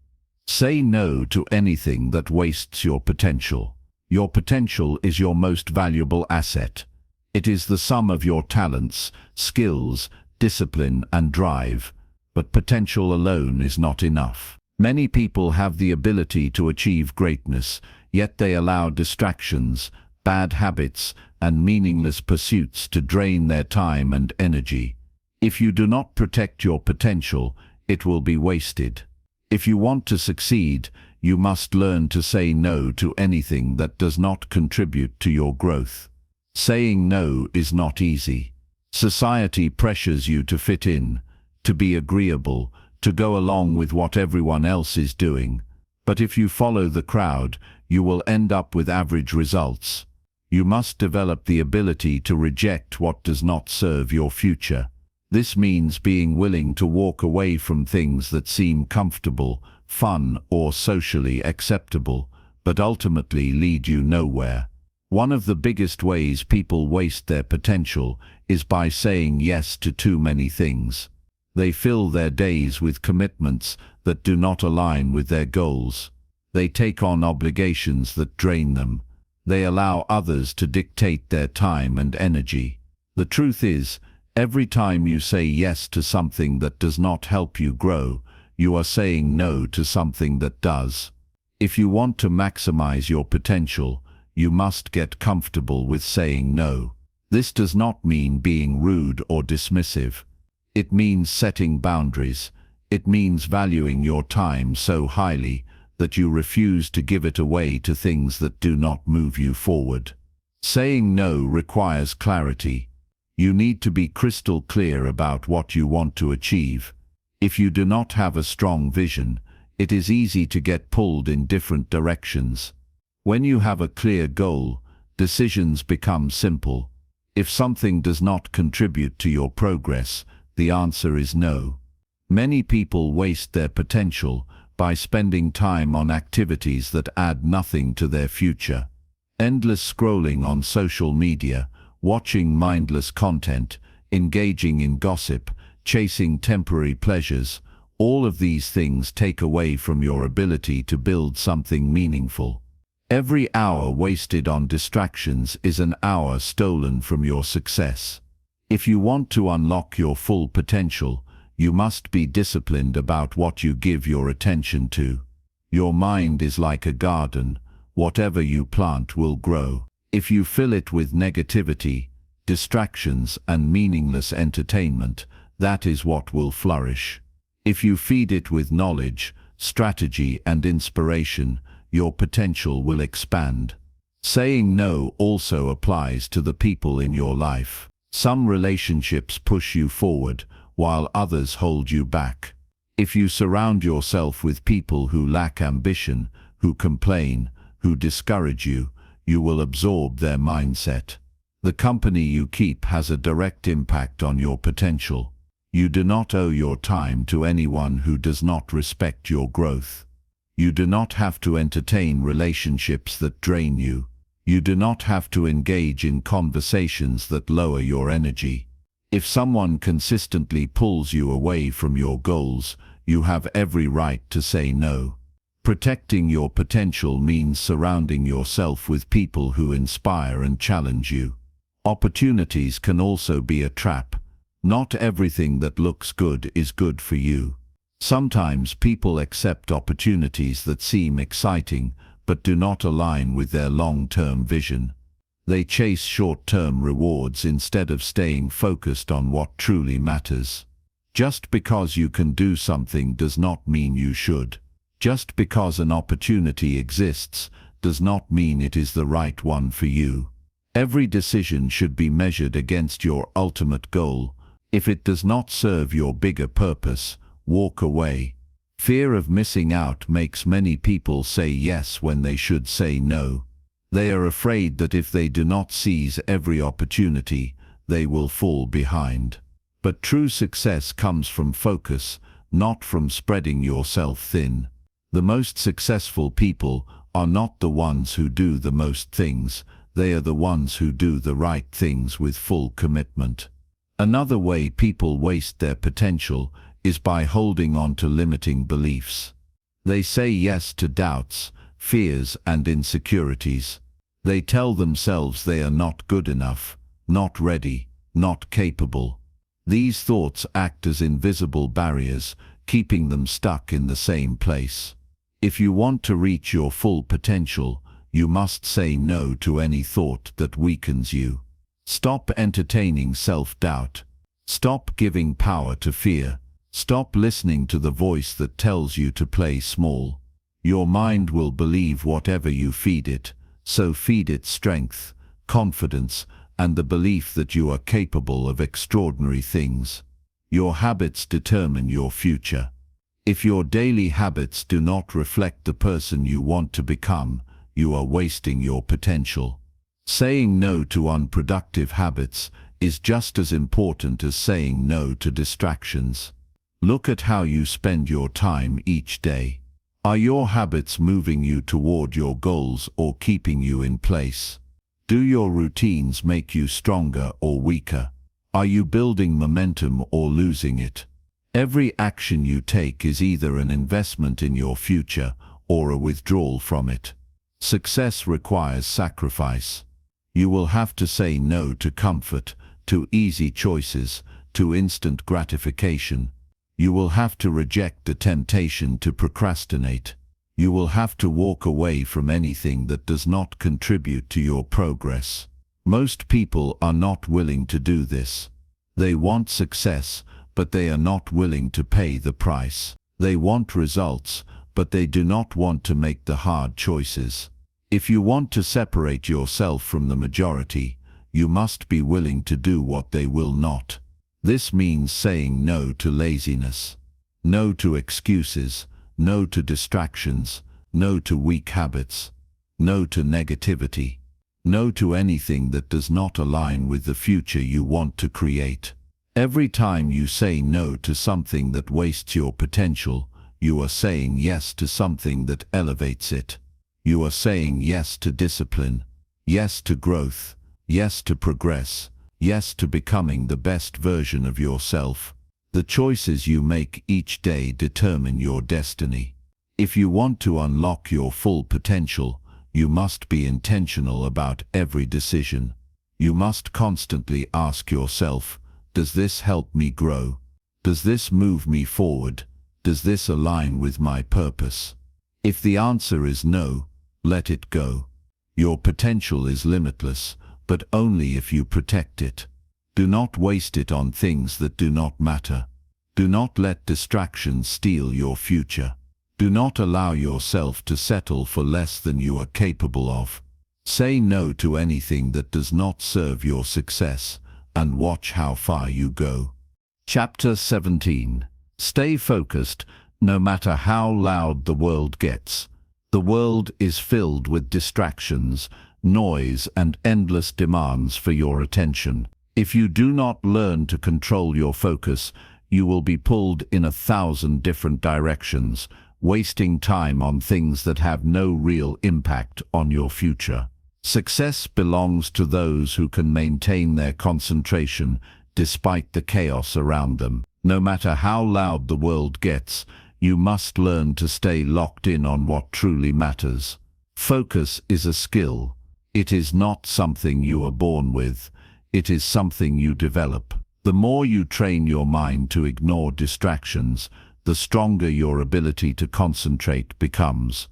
Speaker 1: Say no to anything that wastes your potential. Your potential is your most valuable asset. It is the sum of your talents, skills, discipline, and drive. But potential alone is not enough. Many people have the ability to achieve greatness, yet they allow distractions, bad habits, and meaningless pursuits to drain their time and energy. If you do not protect your potential, it will be wasted. If you want to succeed, you must learn to say no to anything that does not contribute to your growth. Saying no is not easy. Society pressures you to fit in, to be agreeable, to go along with what everyone else is doing. But if you follow the crowd, you will end up with average results. You must develop the ability to reject what does not serve your future. This means being willing to walk away from things that seem comfortable, fun, or socially acceptable, but ultimately lead you nowhere. One of the biggest ways people waste their potential is by saying yes to too many things. They fill their days with commitments that do not align with their goals. They take on obligations that drain them. They allow others to dictate their time and energy. The truth is, every time you say yes to something that does not help you grow, You are saying no to something that does. If you want to maximize your potential, you must get comfortable with saying no. This does not mean being rude or dismissive. It means setting boundaries. It means valuing your time so highly that you refuse to give it away to things that do not move you forward. Saying no requires clarity. You need to be crystal clear about what you want to achieve. If you do not have a strong vision, it is easy to get pulled in different directions. When you have a clear goal, decisions become simple. If something does not contribute to your progress, the answer is no. Many people waste their potential by spending time on activities that add nothing to their future. Endless scrolling on social media, watching mindless content, engaging in gossip, chasing temporary pleasures, all of these things take away from your ability to build something meaningful. Every hour wasted on distractions is an hour stolen from your success. If you want to unlock your full potential, you must be disciplined about what you give your attention to. Your mind is like a garden. Whatever you plant will grow. If you fill it with negativity, distractions, and meaningless entertainment, that is what will flourish. If you feed it with knowledge, strategy, and inspiration, your potential will expand. Saying no also applies to the people in your life. Some relationships push you forward, while others hold you back. If you surround yourself with people who lack ambition, who complain, who discourage you, you will absorb their mindset. The company you keep has a direct impact on your potential. You do not owe your time to anyone who does not respect your growth. You do not have to entertain relationships that drain you. You do not have to engage in conversations that lower your energy. If someone consistently pulls you away from your goals, you have every right to say no. Protecting your potential means surrounding yourself with people who inspire and challenge you. Opportunities can also be a trap. Not everything that looks good is good for you. Sometimes people accept opportunities that seem exciting but do not align with their long-term vision. They chase short-term rewards instead of staying focused on what truly matters. Just because you can do something does not mean you should. Just because an opportunity exists does not mean it is the right one for you. Every decision should be measured against your ultimate goal. If it does not serve your bigger purpose, walk away. Fear of missing out makes many people say yes when they should say no. They are afraid that if they do not seize every opportunity, they will fall behind. But true success comes from focus, not from spreading yourself thin. The most successful people are not the ones who do the most things. They are the ones who do the right things with full commitment. Another way people waste their potential is by holding on to limiting beliefs. They say yes to doubts, fears, and insecurities. They tell themselves they are not good enough, not ready, not capable. These thoughts act as invisible barriers, keeping them stuck in the same place. If you want to reach your full potential, you must say no to any thought that weakens you. Stop entertaining self-doubt. Stop giving power to fear. Stop listening to the voice that tells you to play small. Your mind will believe whatever you feed it, so feed it strength, confidence, and the belief that you are capable of extraordinary things. Your habits determine your future. If your daily habits do not reflect the person you want to become, you are wasting your potential. Saying no to unproductive habits is just as important as saying no to distractions. Look at how you spend your time each day. Are your habits moving you toward your goals or keeping you in place? Do your routines make you stronger or weaker? Are you building momentum or losing it? Every action you take is either an investment in your future or a withdrawal from it. Success requires sacrifice. You will have to say no to comfort, to easy choices, to instant gratification. You will have to reject the temptation to procrastinate. You will have to walk away from anything that does not contribute to your progress. Most people are not willing to do this. They want success, but they are not willing to pay the price. They want results, but they do not want to make the hard choices. If you want to separate yourself from the majority, you must be willing to do what they will not. This means saying no to laziness, no to excuses, no to distractions, no to weak habits, no to negativity, no to anything that does not align with the future you want to create. Every time you say no to something that wastes your potential, you are saying yes to something that elevates it. You are saying yes to discipline, yes to growth, yes to progress, yes to becoming the best version of yourself. The choices you make each day determine your destiny. If you want to unlock your full potential, you must be intentional about every decision. You must constantly ask yourself, does this help me grow? Does this move me forward? Does this align with my purpose? If the answer is no, let it go. Your potential is limitless, but only if you protect it. Do not waste it on things that do not matter. Do not let distractions steal your future. Do not allow yourself to settle for less than you are capable of. Say no to anything that does not serve your success, and watch how far you go. Chapter 17. Stay focused, no matter how loud the world gets. The world is filled with distractions, noise, and endless demands for your attention. If you do not learn to control your focus, you will be pulled in 1,000 different directions, wasting time on things that have no real impact on your future. Success belongs to those who can maintain their concentration despite the chaos around them. No matter how loud the world gets, you must learn to stay locked in on what truly matters. Focus is a skill. It is not something you are born with. It is something you develop. The more you train your mind to ignore distractions, the stronger your ability to concentrate becomes.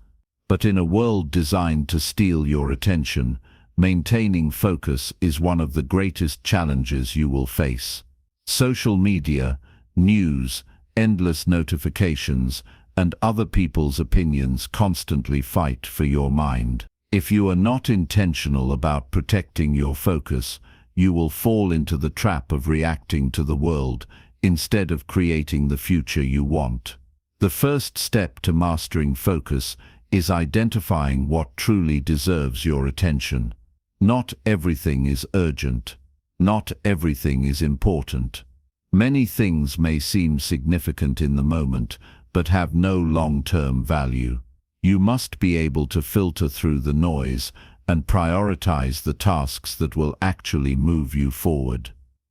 Speaker 1: But in a world designed to steal your attention, maintaining focus is one of the greatest challenges you will face. Social media, news, endless notifications, and other people's opinions constantly fight for your mind. If you are not intentional about protecting your focus, you will fall into the trap of reacting to the world instead of creating the future you want. The first step to mastering focus is identifying what truly deserves your attention. Not everything is urgent. Not everything is important. Many things may seem significant in the moment, but have no long-term value. You must be able to filter through the noise and prioritize the tasks that will actually move you forward.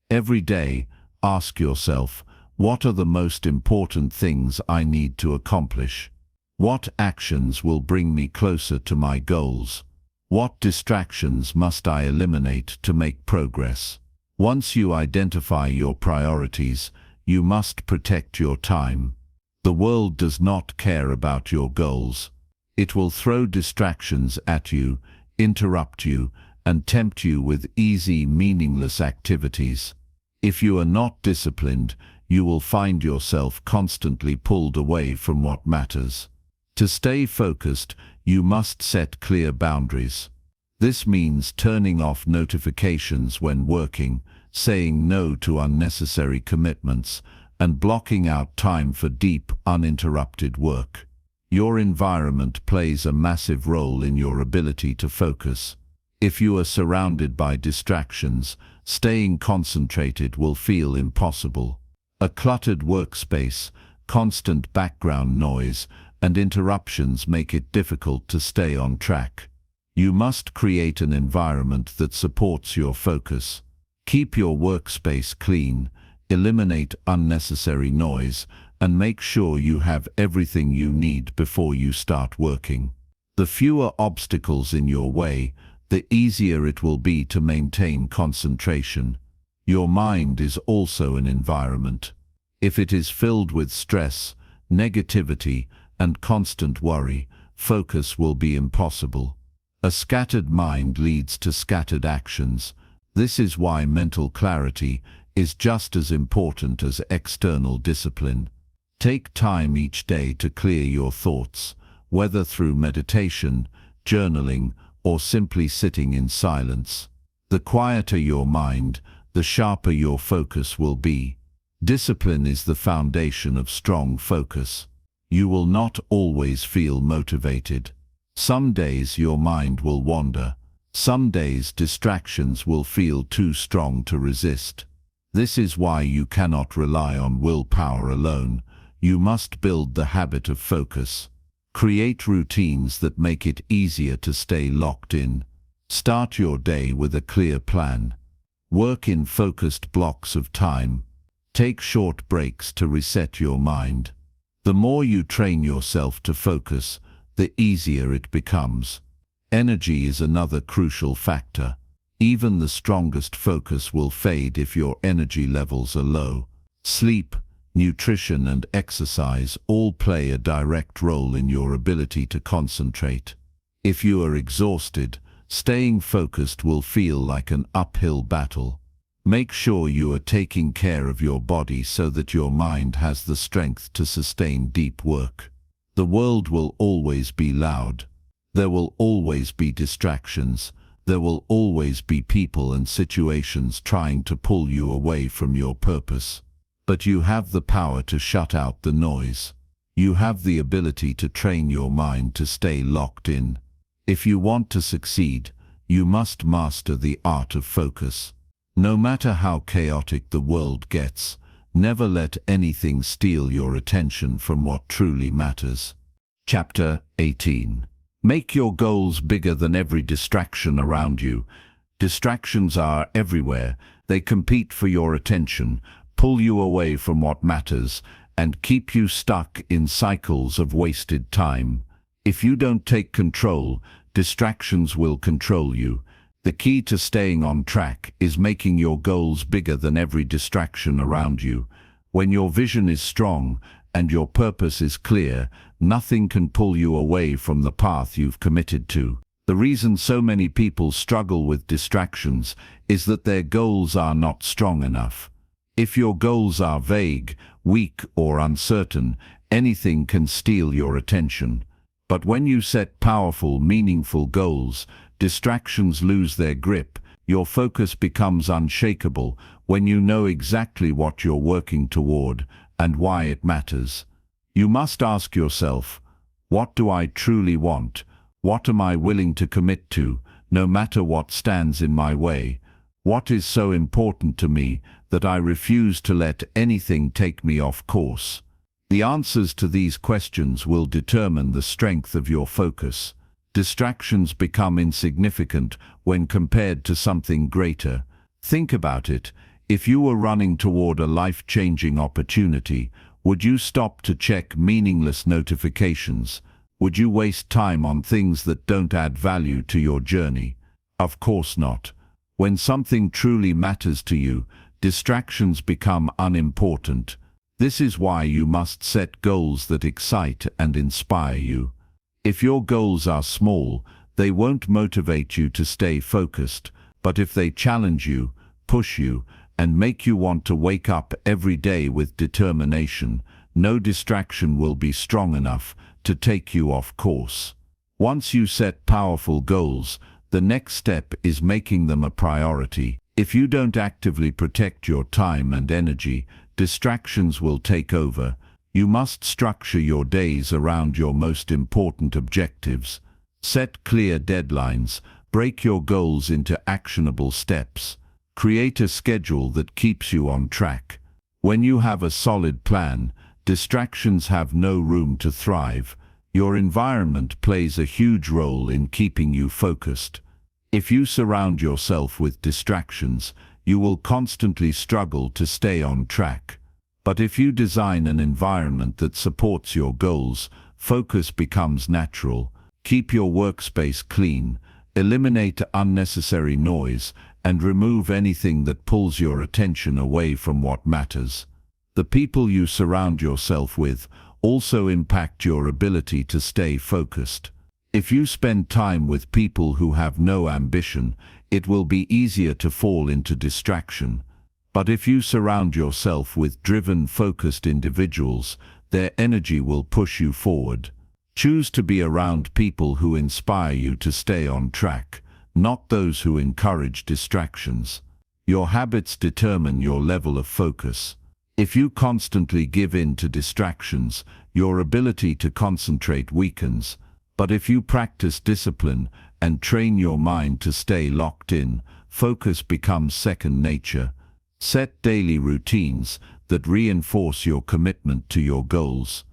Speaker 1: Every day, ask yourself, what are the most important things I need to accomplish? What actions will bring me closer to my goals? What distractions must I eliminate to make progress? Once you identify your priorities, you must protect your time. The world does not care about your goals. It will throw distractions at you, interrupt you, and tempt you with easy, meaningless activities. If you are not disciplined, you will find yourself constantly pulled away from what matters. To stay focused, you must set clear boundaries. This means turning off notifications when working, saying no to unnecessary commitments, and blocking out time for deep, uninterrupted work. Your environment plays a massive role in your ability to focus. If you are surrounded by distractions, staying concentrated will feel impossible. A cluttered workspace, constant background noise, and interruptions make it difficult to stay on track. You must create an environment that supports your focus. Keep your workspace clean, eliminate unnecessary noise, and make sure you have everything you need before you start working. The fewer obstacles in your way, the easier it will be to maintain concentration. Your mind is also an environment. If it is filled with stress, negativity, and constant worry, focus will be impossible. A scattered mind leads to scattered actions. This is why mental clarity is just as important as external discipline. Take time each day to clear your thoughts, whether through meditation, journaling, or simply sitting in silence. The quieter your mind, the sharper your focus will be. Discipline is the foundation of strong focus. You will not always feel motivated. Some days your mind will wander. Some days distractions will feel too strong to resist. This is why you cannot rely on willpower alone. You must build the habit of focus. Create routines that make it easier to stay locked in. Start your day with a clear plan. Work in focused blocks of time. Take short breaks to reset your mind. The more you train yourself to focus, the easier it becomes. Energy is another crucial factor. Even the strongest focus will fade if your energy levels are low. Sleep, nutrition, and exercise all play a direct role in your ability to concentrate. If you are exhausted, staying focused will feel like an uphill battle. Make sure you are taking care of your body so that your mind has the strength to sustain deep work. The world will always be loud. There will always be distractions. There will always be people and situations trying to pull you away from your purpose. But you have the power to shut out the noise. You have the ability to train your mind to stay locked in. If you want to succeed, you must master the art of focus. No matter how chaotic the world gets, never let anything steal your attention from what truly matters. Chapter 18. Make your goals bigger than every distraction around you. Distractions are everywhere. They compete for your attention, pull you away from what matters, and keep you stuck in cycles of wasted time. If you don't take control, distractions will control you. The key to staying on track is making your goals bigger than every distraction around you. When your vision is strong and your purpose is clear, nothing can pull you away from the path you've committed to. The reason so many people struggle with distractions is that their goals are not strong enough. If your goals are vague, weak, or uncertain, anything can steal your attention. But when you set powerful, meaningful goals, distractions lose their grip. Your focus becomes unshakable when you know exactly what you're working toward and why it matters. You must ask yourself, what do I truly want? What am I willing to commit to, no matter what stands in my way? What is so important to me that I refuse to let anything take me off course? The answers to these questions will determine the strength of your focus. Distractions become insignificant when compared to something greater. Think about it. If you were running toward a life-changing opportunity, would you stop to check meaningless notifications? Would you waste time on things that don't add value to your journey? Of course not. When something truly matters to you, distractions become unimportant. This is why you must set goals that excite and inspire you. If your goals are small, they won't motivate you to stay focused, but if they challenge you, push you, and make you want to wake up every day with determination, no distraction will be strong enough to take you off course. Once you set powerful goals, the next step is making them a priority. If you don't actively protect your time and energy, distractions will take over. You must structure your days around your most important objectives. Set clear deadlines, break your goals into actionable steps. Create a schedule that keeps you on track. When you have a solid plan, distractions have no room to thrive. Your environment plays a huge role in keeping you focused. If you surround yourself with distractions, you will constantly struggle to stay on track. But if you design an environment that supports your goals, focus becomes natural. Keep your workspace clean, eliminate unnecessary noise, and remove anything that pulls your attention away from what matters. The people you surround yourself with also impact your ability to stay focused. If you spend time with people who have no ambition, it will be easier to fall into distraction. But if you surround yourself with driven, focused individuals, their energy will push you forward. Choose to be around people who inspire you to stay on track, not those who encourage distractions. Your habits determine your level of focus. If you constantly give in to distractions, your ability to concentrate weakens. But if you practice discipline and train your mind to stay locked in, focus becomes second nature. Set daily routines that reinforce your commitment to your goals.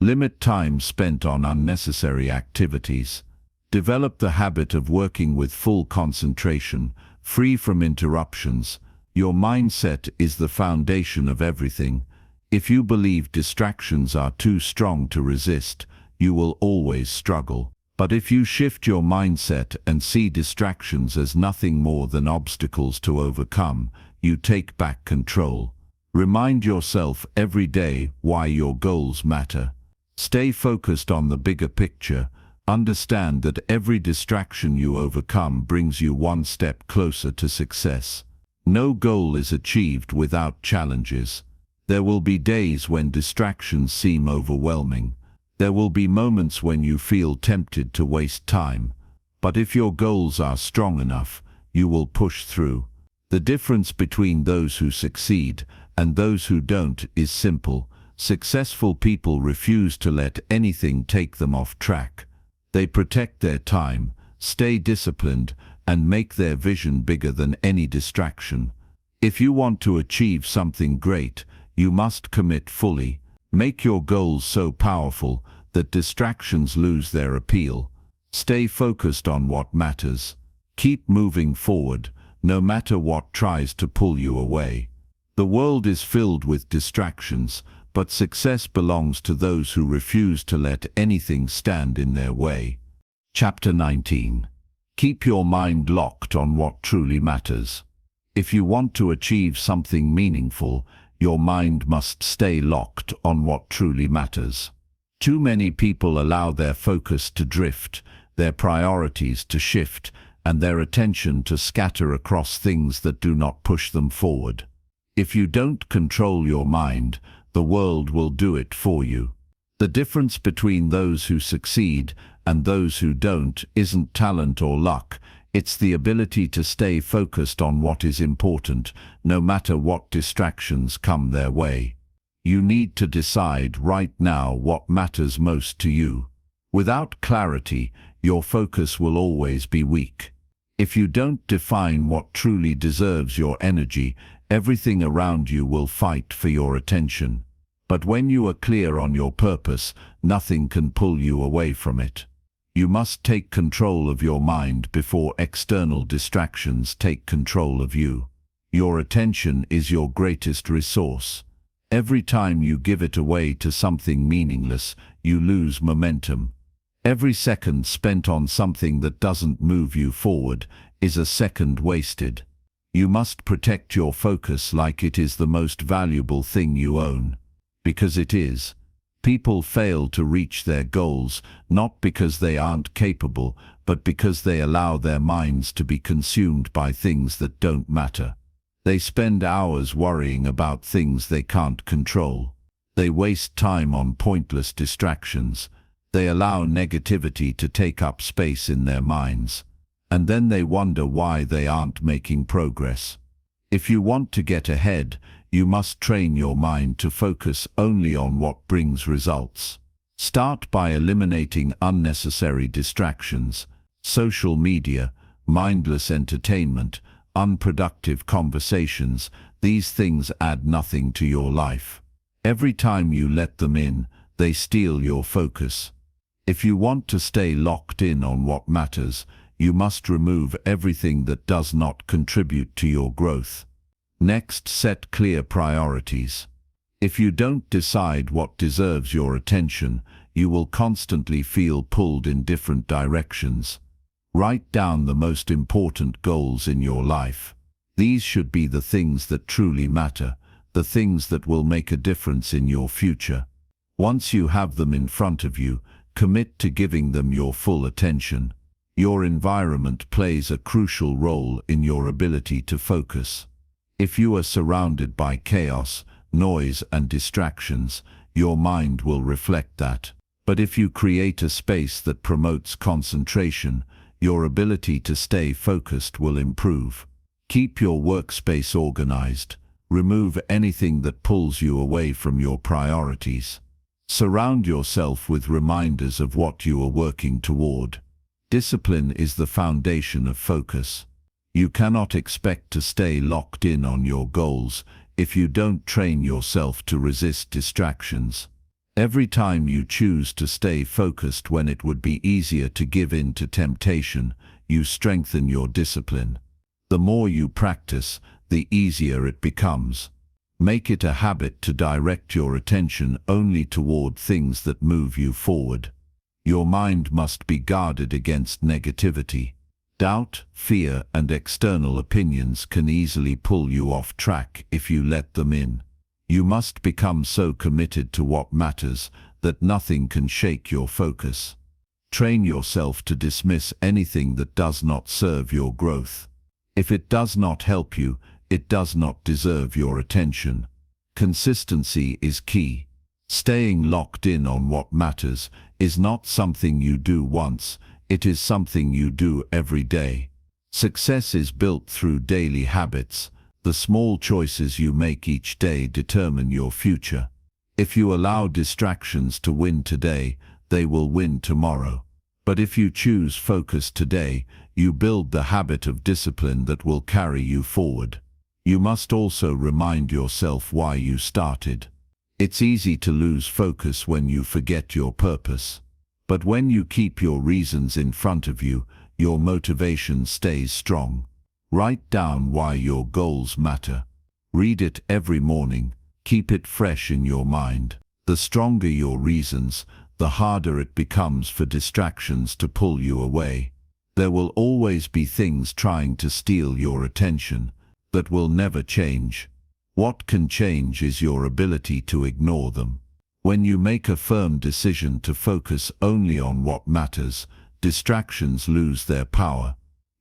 Speaker 1: Limit time spent on unnecessary activities. Develop the habit of working with full concentration, free from interruptions. Your mindset is the foundation of everything. If you believe distractions are too strong to resist, you will always struggle. But if you shift your mindset and see distractions as nothing more than obstacles to overcome, you take back control. Remind yourself every day why your goals matter. Stay focused on the bigger picture. Understand that every distraction you overcome brings you one step closer to success. No goal is achieved without challenges. There will be days when distractions seem overwhelming. There will be moments when you feel tempted to waste time. But if your goals are strong enough, you will push through. The difference between those who succeed and those who don't is simple. Successful people refuse to let anything take them off track. They protect their time, stay disciplined, and make their vision bigger than any distraction. If you want to achieve something great, you must commit fully. Make your goals so powerful that distractions lose their appeal. Stay focused on what matters. Keep moving forward, no matter what tries to pull you away. The world is filled with distractions, but success belongs to those who refuse to let anything stand in their way. Chapter 19. Keep your mind locked on what truly matters. If you want to achieve something meaningful, your mind must stay locked on what truly matters. Too many people allow their focus to drift, their priorities to shift, and their attention to scatter across things that do not push them forward. If you don't control your mind, the world will do it for you. The difference between those who succeed and those who don't isn't talent or luck. It's the ability to stay focused on what is important, no matter what distractions come their way. You need to decide right now what matters most to you. Without clarity, your focus will always be weak. If you don't define what truly deserves your energy, everything around you will fight for your attention. But when you are clear on your purpose, nothing can pull you away from it. You must take control of your mind before external distractions take control of you. Your attention is your greatest resource. Every time you give it away to something meaningless, you lose momentum. Every second spent on something that doesn't move you forward is a second wasted. You must protect your focus like it is the most valuable thing you own. Because it is. People fail to reach their goals not because they aren't capable, but because they allow their minds to be consumed by things that don't matter. They spend hours worrying about things they can't control. They waste time on pointless distractions. They allow negativity to take up space in their minds. And then they wonder why they aren't making progress. If you want to get ahead, you must train your mind to focus only on what brings results. Start by eliminating unnecessary distractions, social media, mindless entertainment, unproductive conversations. These things add nothing to your life. Every time you let them in, they steal your focus. If you want to stay locked in on what matters, you must remove everything that does not contribute to your growth. Next, set clear priorities. If you don't decide what deserves your attention, you will constantly feel pulled in different directions. Write down the most important goals in your life. These should be the things that truly matter, the things that will make a difference in your future. Once you have them in front of you, commit to giving them your full attention. Your environment plays a crucial role in your ability to focus. If you are surrounded by chaos, noise and distractions, your mind will reflect that. But if you create a space that promotes concentration, your ability to stay focused will improve. Keep your workspace organized. Remove anything that pulls you away from your priorities. Surround yourself with reminders of what you are working toward. Discipline is the foundation of focus. You cannot expect to stay locked in on your goals if you don't train yourself to resist distractions. Every time you choose to stay focused when it would be easier to give in to temptation, you strengthen your discipline. The more you practice, the easier it becomes. Make it a habit to direct your attention only toward things that move you forward. Your mind must be guarded against negativity. Doubt, fear, and external opinions can easily pull you off track if you let them in. You must become so committed to what matters that nothing can shake your focus. Train yourself to dismiss anything that does not serve your growth. If it does not help you, it does not deserve your attention. Consistency is key. Staying locked in on what matters is not something you do once, it is something you do every day. Success is built through daily habits. The small choices you make each day determine your future. If you allow distractions to win today, they will win tomorrow. But if you choose focus today, you build the habit of discipline that will carry you forward. You must also remind yourself why you started. It's easy to lose focus when you forget your purpose. But when you keep your reasons in front of you, your motivation stays strong. Write down why your goals matter. Read it every morning. Keep it fresh in your mind. The stronger your reasons, the harder it becomes for distractions to pull you away. There will always be things trying to steal your attention, that will never change. What can change is your ability to ignore them. When you make a firm decision to focus only on what matters, distractions lose their power.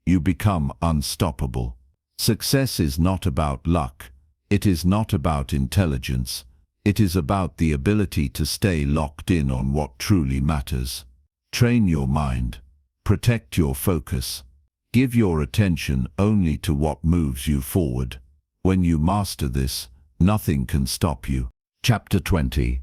Speaker 1: You become unstoppable. Success is not about luck. It is not about intelligence. It is about the ability to stay locked in on what truly matters. Train your mind. Protect your focus. Give your attention only to what moves you forward. When you master this, nothing can stop you. Chapter 20.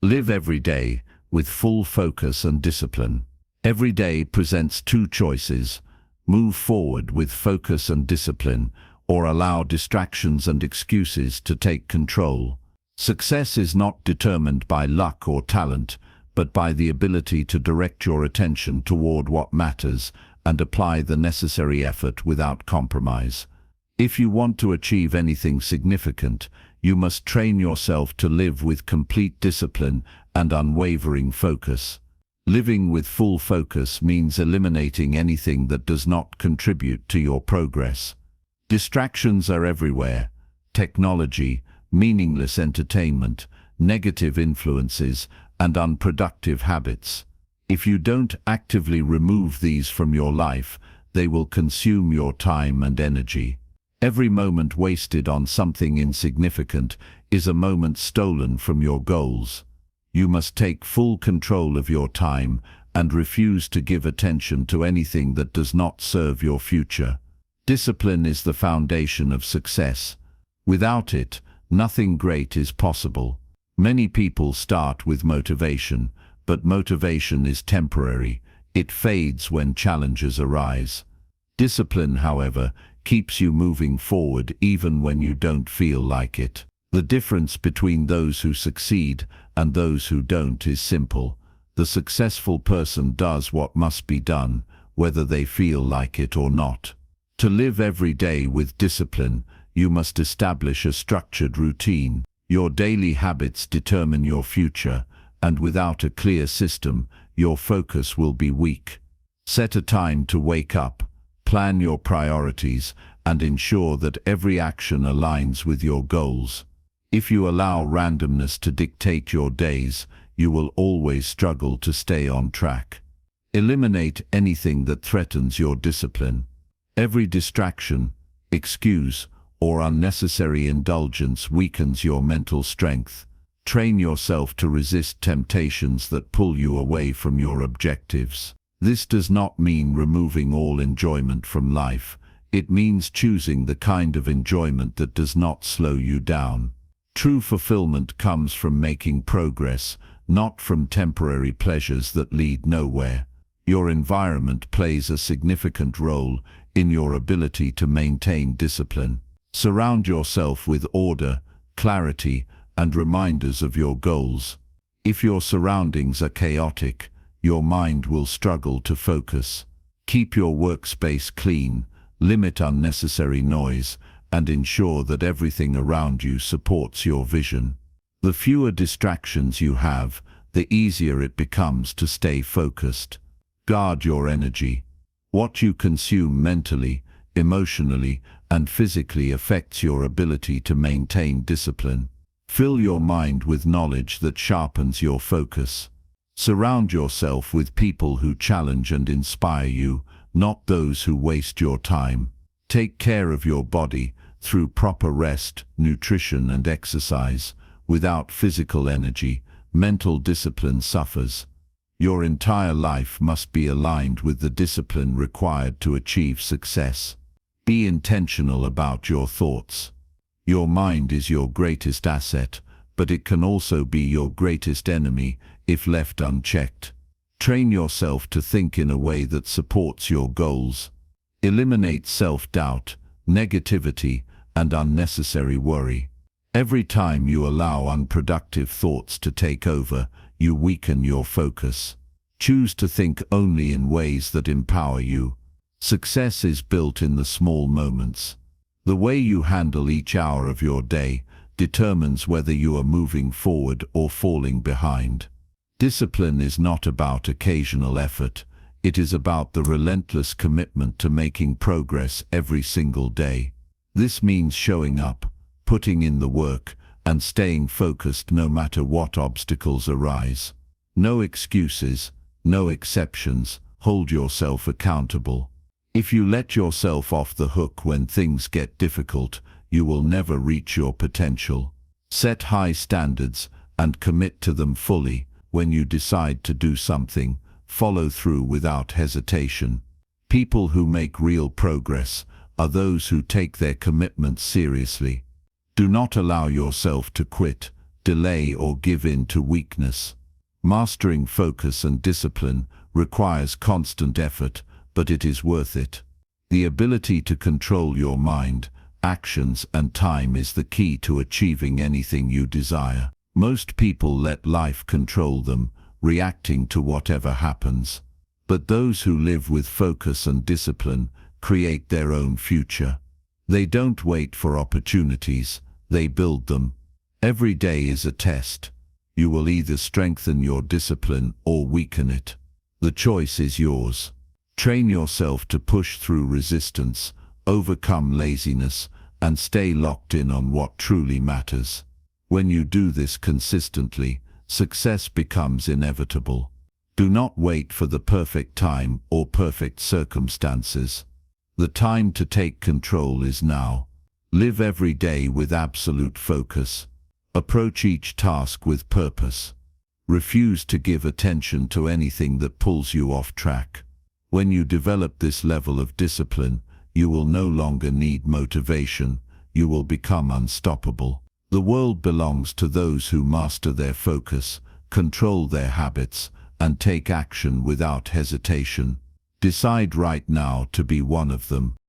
Speaker 1: Live every day with full focus and discipline. Every day presents two choices. Move forward with focus and discipline, or allow distractions and excuses to take control. Success is not determined by luck or talent, but by the ability to direct your attention toward what matters and apply the necessary effort without compromise. If you want to achieve anything significant, you must train yourself to live with complete discipline and unwavering focus. Living with full focus means eliminating anything that does not contribute to your progress. Distractions are everywhere. Technology, meaningless entertainment, negative influences, and unproductive habits. If you don't actively remove these from your life, they will consume your time and energy. Every moment wasted on something insignificant is a moment stolen from your goals. You must take full control of your time and refuse to give attention to anything that does not serve your future. Discipline is the foundation of success. Without it, nothing great is possible. Many people start with motivation, but motivation is temporary. It fades when challenges arise. Discipline, however, keeps you moving forward even when you don't feel like it. The difference between those who succeed and those who don't is simple. The successful person does what must be done, whether they feel like it or not. To live every day with discipline, you must establish a structured routine. Your daily habits determine your future, and without a clear system, your focus will be weak. Set a time to wake up, plan your priorities, and ensure that every action aligns with your goals. If you allow randomness to dictate your days, you will always struggle to stay on track. Eliminate anything that threatens your discipline. Every distraction, excuse, or unnecessary indulgence weakens your mental strength. Train yourself to resist temptations that pull you away from your objectives. This does not mean removing all enjoyment from life. It means choosing the kind of enjoyment that does not slow you down. True fulfillment comes from making progress, not from temporary pleasures that lead nowhere. Your environment plays a significant role in your ability to maintain discipline. Surround yourself with order, clarity, and reminders of your goals. If your surroundings are chaotic, your mind will struggle to focus. Keep your workspace clean, limit unnecessary noise, and ensure that everything around you supports your vision. The fewer distractions you have, the easier it becomes to stay focused. Guard your energy. What you consume mentally, emotionally, and physically affects your ability to maintain discipline. Fill your mind with knowledge that sharpens your focus. Surround yourself with people who challenge and inspire you, not those who waste your time. Take care of your body through proper rest, nutrition, and exercise. Without physical energy, mental discipline suffers. Your entire life must be aligned with the discipline required to achieve success. Be intentional about your thoughts. Your mind is your greatest asset, but it can also be your greatest enemy if left unchecked. Train yourself to think in a way that supports your goals. Eliminate self-doubt, negativity, and unnecessary worry. Every time you allow unproductive thoughts to take over, you weaken your focus. Choose to think only in ways that empower you. Success is built in the small moments. The way you handle each hour of your day determines whether you are moving forward or falling behind. Discipline is not about occasional effort. It is about the relentless commitment to making progress every single day. This means showing up, putting in the work, and staying focused no matter what obstacles arise. No excuses, no exceptions. Hold yourself accountable. If you let yourself off the hook when things get difficult, you will never reach your potential. Set high standards and commit to them fully. When you decide to do something, follow through without hesitation. People who make real progress are those who take their commitments seriously. Do not allow yourself to quit, delay, or give in to weakness. Mastering focus and discipline requires constant effort, but it is worth it. The ability to control your mind, actions, and time is the key to achieving anything you desire. Most people let life control them, reacting to whatever happens. But those who live with focus and discipline create their own future. They don't wait for opportunities, they build them. Every day is a test. You will either strengthen your discipline or weaken it. The choice is yours. Train yourself to push through resistance, overcome laziness, and stay locked in on what truly matters. When you do this consistently, success becomes inevitable. Do not wait for the perfect time or perfect circumstances. The time to take control is now. Live every day with absolute focus. Approach each task with purpose. Refuse to give attention to anything that pulls you off track. When you develop this level of discipline, you will no longer need motivation. You will become unstoppable. The world belongs to those who master their focus, control their habits, and take action without hesitation. Decide right now to be one of them.